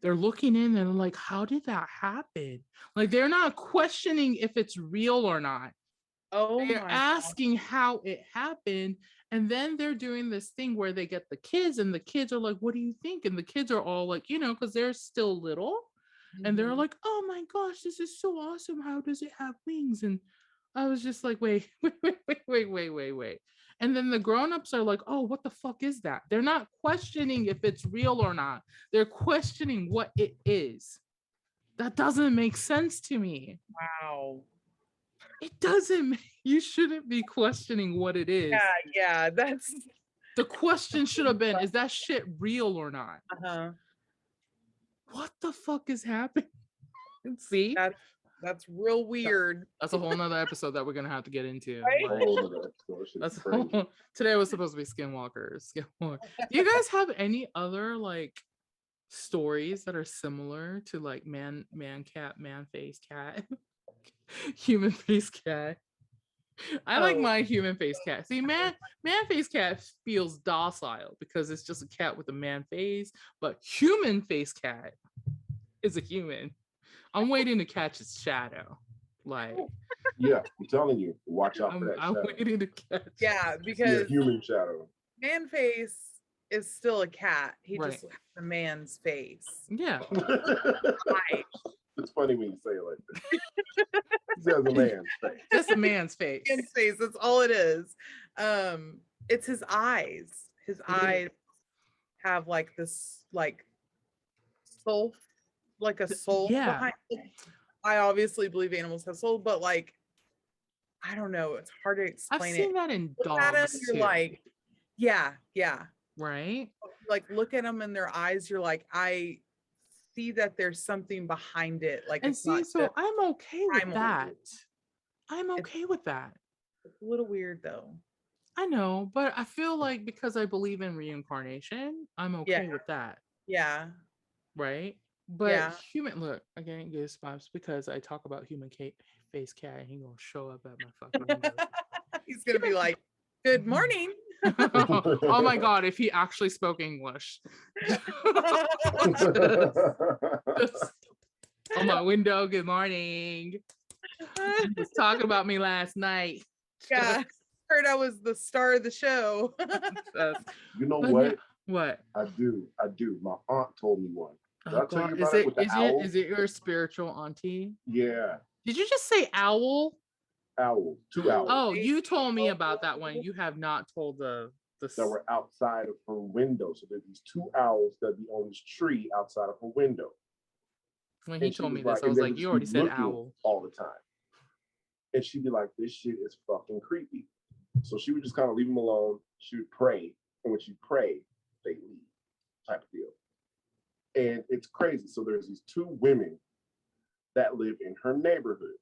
[SPEAKER 2] They're looking in and like, how did that happen? Like they're not questioning if it's real or not. They're asking how it happened, and then they're doing this thing where they get the kids, and the kids are like, "What do you think?" And the kids are all like, because they're still little, and they're like, "Oh my gosh, this is so awesome! How does it have wings?" And I was just like, "Wait." And then the grown-ups are like, "Oh, what the fuck is that?" They're not questioning if it's real or not. They're questioning what it is. That doesn't make sense to me.
[SPEAKER 3] Wow.
[SPEAKER 2] It doesn't. You shouldn't be questioning what it is.
[SPEAKER 3] Yeah. That's
[SPEAKER 2] the question. Should have been: is that shit real or not? What the fuck is happening? See,
[SPEAKER 3] that's real weird.
[SPEAKER 2] That's a whole nother episode that we're gonna have to get into.
[SPEAKER 3] Right?
[SPEAKER 2] Today was supposed to be Skinwalker. Do you guys have any other like stories that are similar to like man cat, man face cat? Human face cat. I like my human face cat. See, man face cat feels docile because it's just a cat with a man face, but human face cat is a human. I'm waiting to catch its shadow. Like,
[SPEAKER 1] yeah, I'm telling you, watch out for that.
[SPEAKER 2] I'm waiting to catch.
[SPEAKER 3] Yeah, because
[SPEAKER 1] human shadow.
[SPEAKER 3] Man face is still a cat. He
[SPEAKER 2] Right.
[SPEAKER 3] just has a man's face.
[SPEAKER 2] Yeah.
[SPEAKER 1] It's funny when you say it like that. He has a man's face.
[SPEAKER 2] Just a man's face.
[SPEAKER 3] Man's face. That's all it is. It's his eyes. His eyes have like this like soul, like a soul behind it. I obviously believe animals have soul, but like I don't know. It's hard to explain.
[SPEAKER 2] I've seen that in dogs too.
[SPEAKER 3] You're like, yeah.
[SPEAKER 2] Right.
[SPEAKER 3] Like look at them in their eyes. You're like, I see that there's something behind it. Like,
[SPEAKER 2] and
[SPEAKER 3] it's
[SPEAKER 2] see,
[SPEAKER 3] not
[SPEAKER 2] so I'm okay with
[SPEAKER 3] primal.
[SPEAKER 2] that. I'm okay with that.
[SPEAKER 3] It's a little weird though.
[SPEAKER 2] I know, but I feel like because I believe in reincarnation, I'm okay with that.
[SPEAKER 3] Yeah.
[SPEAKER 2] Right. But human, look, I get goosebumps because I talk about human face cat and he gonna show up at my fucking window.
[SPEAKER 3] He's gonna be like, "Good morning."
[SPEAKER 2] Oh my god, if he actually spoke English. On my window, good morning. He was talking about me last night.
[SPEAKER 3] Yeah. Heard I was the star of the show.
[SPEAKER 1] You know what?
[SPEAKER 2] What?
[SPEAKER 1] I do. My aunt told me one. Did I tell you
[SPEAKER 2] is
[SPEAKER 1] about it with the owl?
[SPEAKER 2] Is it your spiritual auntie?
[SPEAKER 1] Yeah.
[SPEAKER 2] Did you just say owl?
[SPEAKER 1] Owl. 2 owls.
[SPEAKER 2] Oh, you told me about that one. You have not told the
[SPEAKER 1] that were outside of her window. So there's these 2 owls that be on this tree outside of her window.
[SPEAKER 2] When he told me this, I was like, you already said owl.
[SPEAKER 1] All the time. And she'd be like, this shit is fucking creepy. So she would just kind of leave them alone. She would pray. And when she prayed, they leave type of deal. And it's crazy. So there's these 2 women that live in her neighborhood.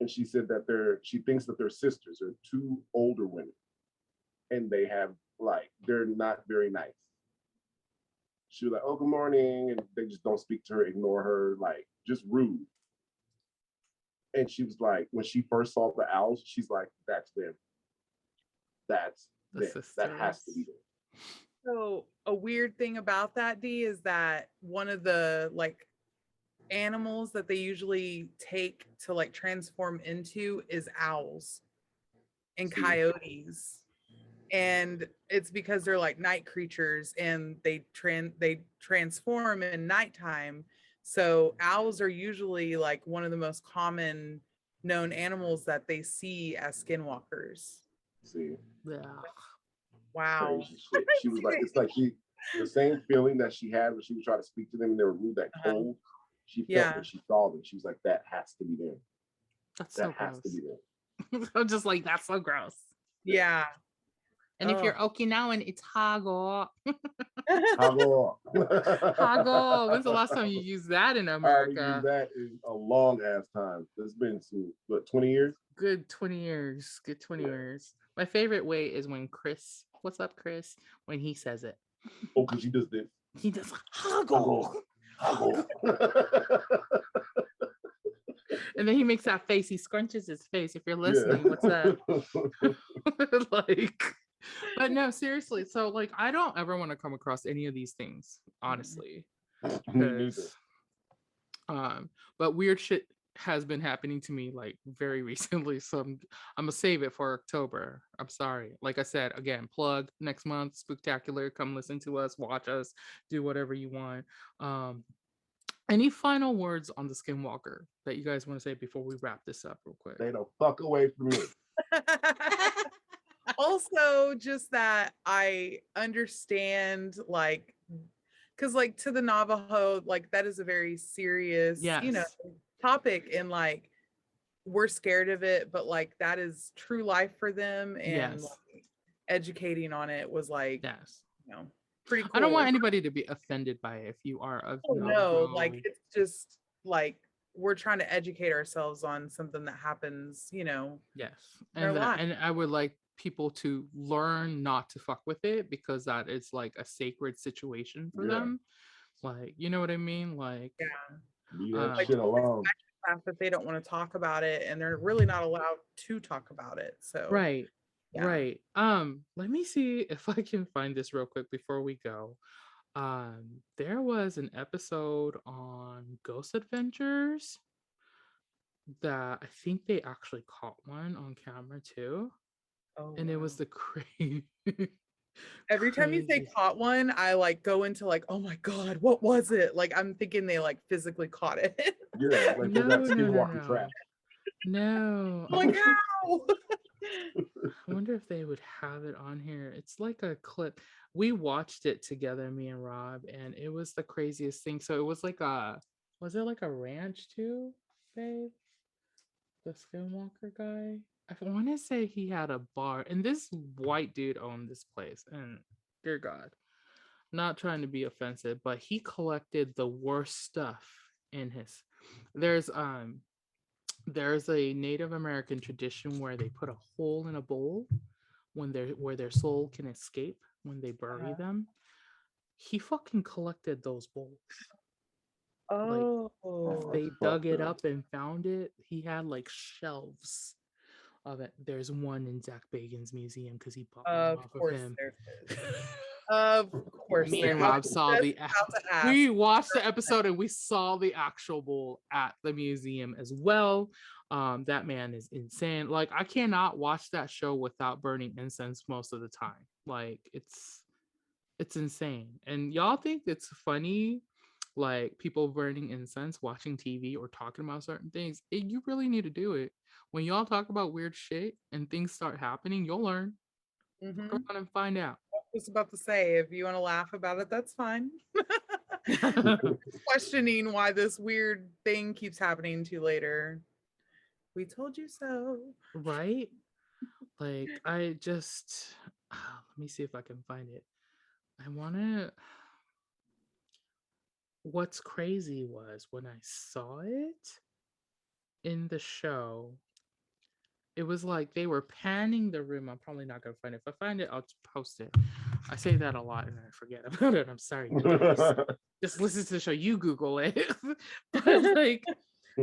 [SPEAKER 1] And she said that she thinks that they're sisters. They're 2 older women. And they have they're not very nice. She was like, oh, good morning. And they just don't speak to her, ignore her, just rude. And she was like, when she first saw the owls, she's like, that's them. That's them. That has to be them.
[SPEAKER 3] So a weird thing about that, D, is that one of the animals that they usually take to transform into is owls and coyotes. And it's because they're night creatures and they transform in nighttime. So owls are usually one of the most common known animals that they see as skinwalkers.
[SPEAKER 1] See.
[SPEAKER 2] Yeah.
[SPEAKER 3] Wow.
[SPEAKER 1] She was like, it's the same feeling that she had when she would try to speak to them and they were rude, that cold. She felt when she saw them. She was like, that has to be them.
[SPEAKER 2] That's so gross.
[SPEAKER 1] That has to be them.
[SPEAKER 2] I'm just like, that's so gross.
[SPEAKER 3] Yeah.
[SPEAKER 2] And if you're Okinawan, it's hago.
[SPEAKER 1] Hago.
[SPEAKER 2] Hago. When's the last time you used that in America?
[SPEAKER 1] I used that in a long ass time. It's been 20 years?
[SPEAKER 2] Good 20 years. Good 20 years. My favorite way is when Chris, what's up, Chris? When he says it.
[SPEAKER 1] Oh, because he does this.
[SPEAKER 2] He does hago.
[SPEAKER 1] Hago.
[SPEAKER 2] And then he makes that face. He scrunches his face. If you're listening, what's that? But no, seriously. So I don't ever want to come across any of these things, honestly. Because, but weird shit has been happening to me very recently. So I'm gonna save it for October. I'm sorry. Like I said, again, plug next month, Spooktacular. Come listen to us, watch us, do whatever you want. Any final words on the Skinwalker that you guys want to say before we wrap this up real quick?
[SPEAKER 1] Stay the fuck away from me.
[SPEAKER 3] Also, just that I understand, because to the Navajo, that is a very serious, topic, and we're scared of it, but that is true life for them, and educating on it was pretty cool.
[SPEAKER 2] I don't want anybody to be offended by it if you are of
[SPEAKER 3] no, it's just we're trying to educate ourselves on something that happens,
[SPEAKER 2] yes, and I would like people to learn not to fuck with it, because that is a sacred situation for them. You know what I mean?
[SPEAKER 1] Leave that shit alone.
[SPEAKER 3] That they don't want to talk about it, and they're really not allowed to talk about it. So
[SPEAKER 2] right. Let me see if I can find this real quick before we go. There was an episode on Ghost Adventures that I think they actually caught one on camera too. And it was the crazy
[SPEAKER 3] Every time you say
[SPEAKER 2] Crazy.
[SPEAKER 3] caught one, I like go into like, oh my God, what was it? Like I'm thinking they like physically caught it.
[SPEAKER 1] Yeah, like they got
[SPEAKER 2] No,
[SPEAKER 1] Skinwalker trap.
[SPEAKER 2] no.
[SPEAKER 3] I'm like, how?
[SPEAKER 2] I wonder if they would have it on here. It's like a clip. We watched it together, me and Rob, and it was the craziest thing. So it was like was it like a ranch too, babe? The Skinwalker guy? I want to say he had a bar, and this white dude owned this place. And dear God, not trying to be offensive, but he collected the worst stuff in his. There's there's a Native American tradition where they put a hole in a bowl where their soul can escape when they bury them. He fucking collected those bowls. Like they dug it up and found it. He had like shelves of it. There's one in Zach Bagan's museum because he bought one off of him.
[SPEAKER 3] Of course,
[SPEAKER 2] Me and Rob saw we watched the episode and we saw the actual bowl at the museum as well. That man is insane. Like I cannot watch that show without burning incense most of the time. Like it's insane. And y'all think it's funny, like people burning incense, watching TV, or talking about certain things. You really need to do it. When y'all talk about weird shit and things start happening, you'll learn. Come on and find out.
[SPEAKER 3] I was about to say, if you want to laugh about it, that's fine. Questioning why this weird thing keeps happening to you later. We told you so.
[SPEAKER 2] Right? Like, I just, let me see if I can find it. I want to, what's crazy was when I saw it in the show, it was like they were panning the room. I'm probably not going to find it. If I find it, I'll post it. I say that a lot and I forget about it. I'm sorry. Just listen to the show. You Google it. But like,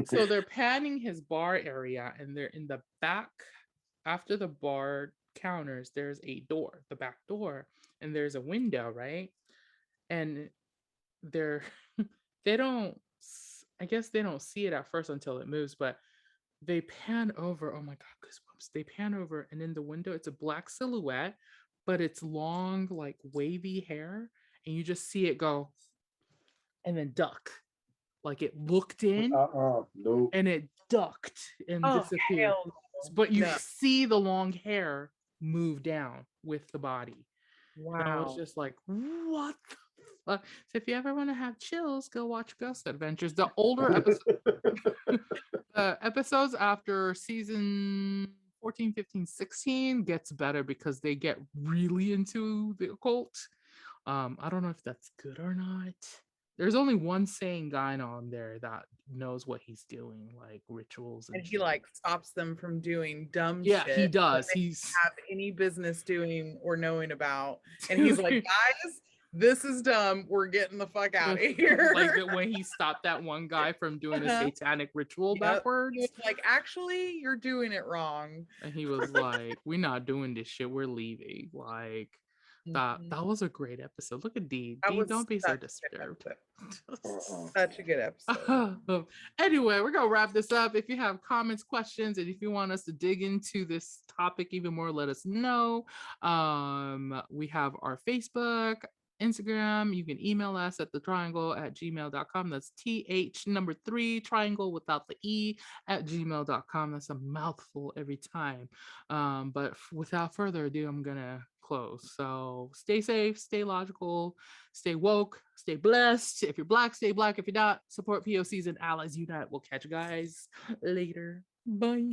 [SPEAKER 2] so they're panning his bar area and they're in the back. After the bar counters, there's a door, the back door, and there's a window, right? And they don't, I guess they don't see it at first until it moves, but they pan over. Oh my God, goosebumps. They pan over, and in the window, it's a black silhouette, but it's long, like wavy hair, and you just see it go and then duck. Like it looked in
[SPEAKER 1] nope.
[SPEAKER 2] and it ducked and disappeared.
[SPEAKER 3] No.
[SPEAKER 2] But you see the long hair move down with the body.
[SPEAKER 3] Wow.
[SPEAKER 2] And I was just like, what the fuck? So if you ever want to have chills, go watch Ghost Adventures. The older episodes after season 14, 15, 16 gets better because they get really into the occult. I don't know if that's good or not. There's only one sane guy on there that knows what he's doing, like rituals
[SPEAKER 3] and he like stops them from doing dumb shit.
[SPEAKER 2] Yeah, he does.
[SPEAKER 3] He's have any business doing or knowing about. And he's like, guys, this is dumb. We're getting the fuck out of here.
[SPEAKER 2] Like when he stopped that one guy from doing a satanic ritual backwards.
[SPEAKER 3] He was like, actually, you're doing it wrong.
[SPEAKER 2] And he was like, we're not doing this shit. We're leaving. Like that was a great episode. Look at Dee. Dee, don't be so disturbed.
[SPEAKER 3] Such a good episode.
[SPEAKER 2] Anyway, we're gonna wrap this up. If you have comments, questions, and if you want us to dig into this topic even more, let us know. We have our Facebook, Instagram. You can email us at thetriangl@gmail.com. That's th3 triangle without the e @gmail.com. That's a mouthful every time. But without further ado, I'm gonna close. So stay safe, stay logical, stay woke, stay blessed. If you're Black, stay Black. If you're not, support POCs and allies unite. We'll catch you guys later. Bye.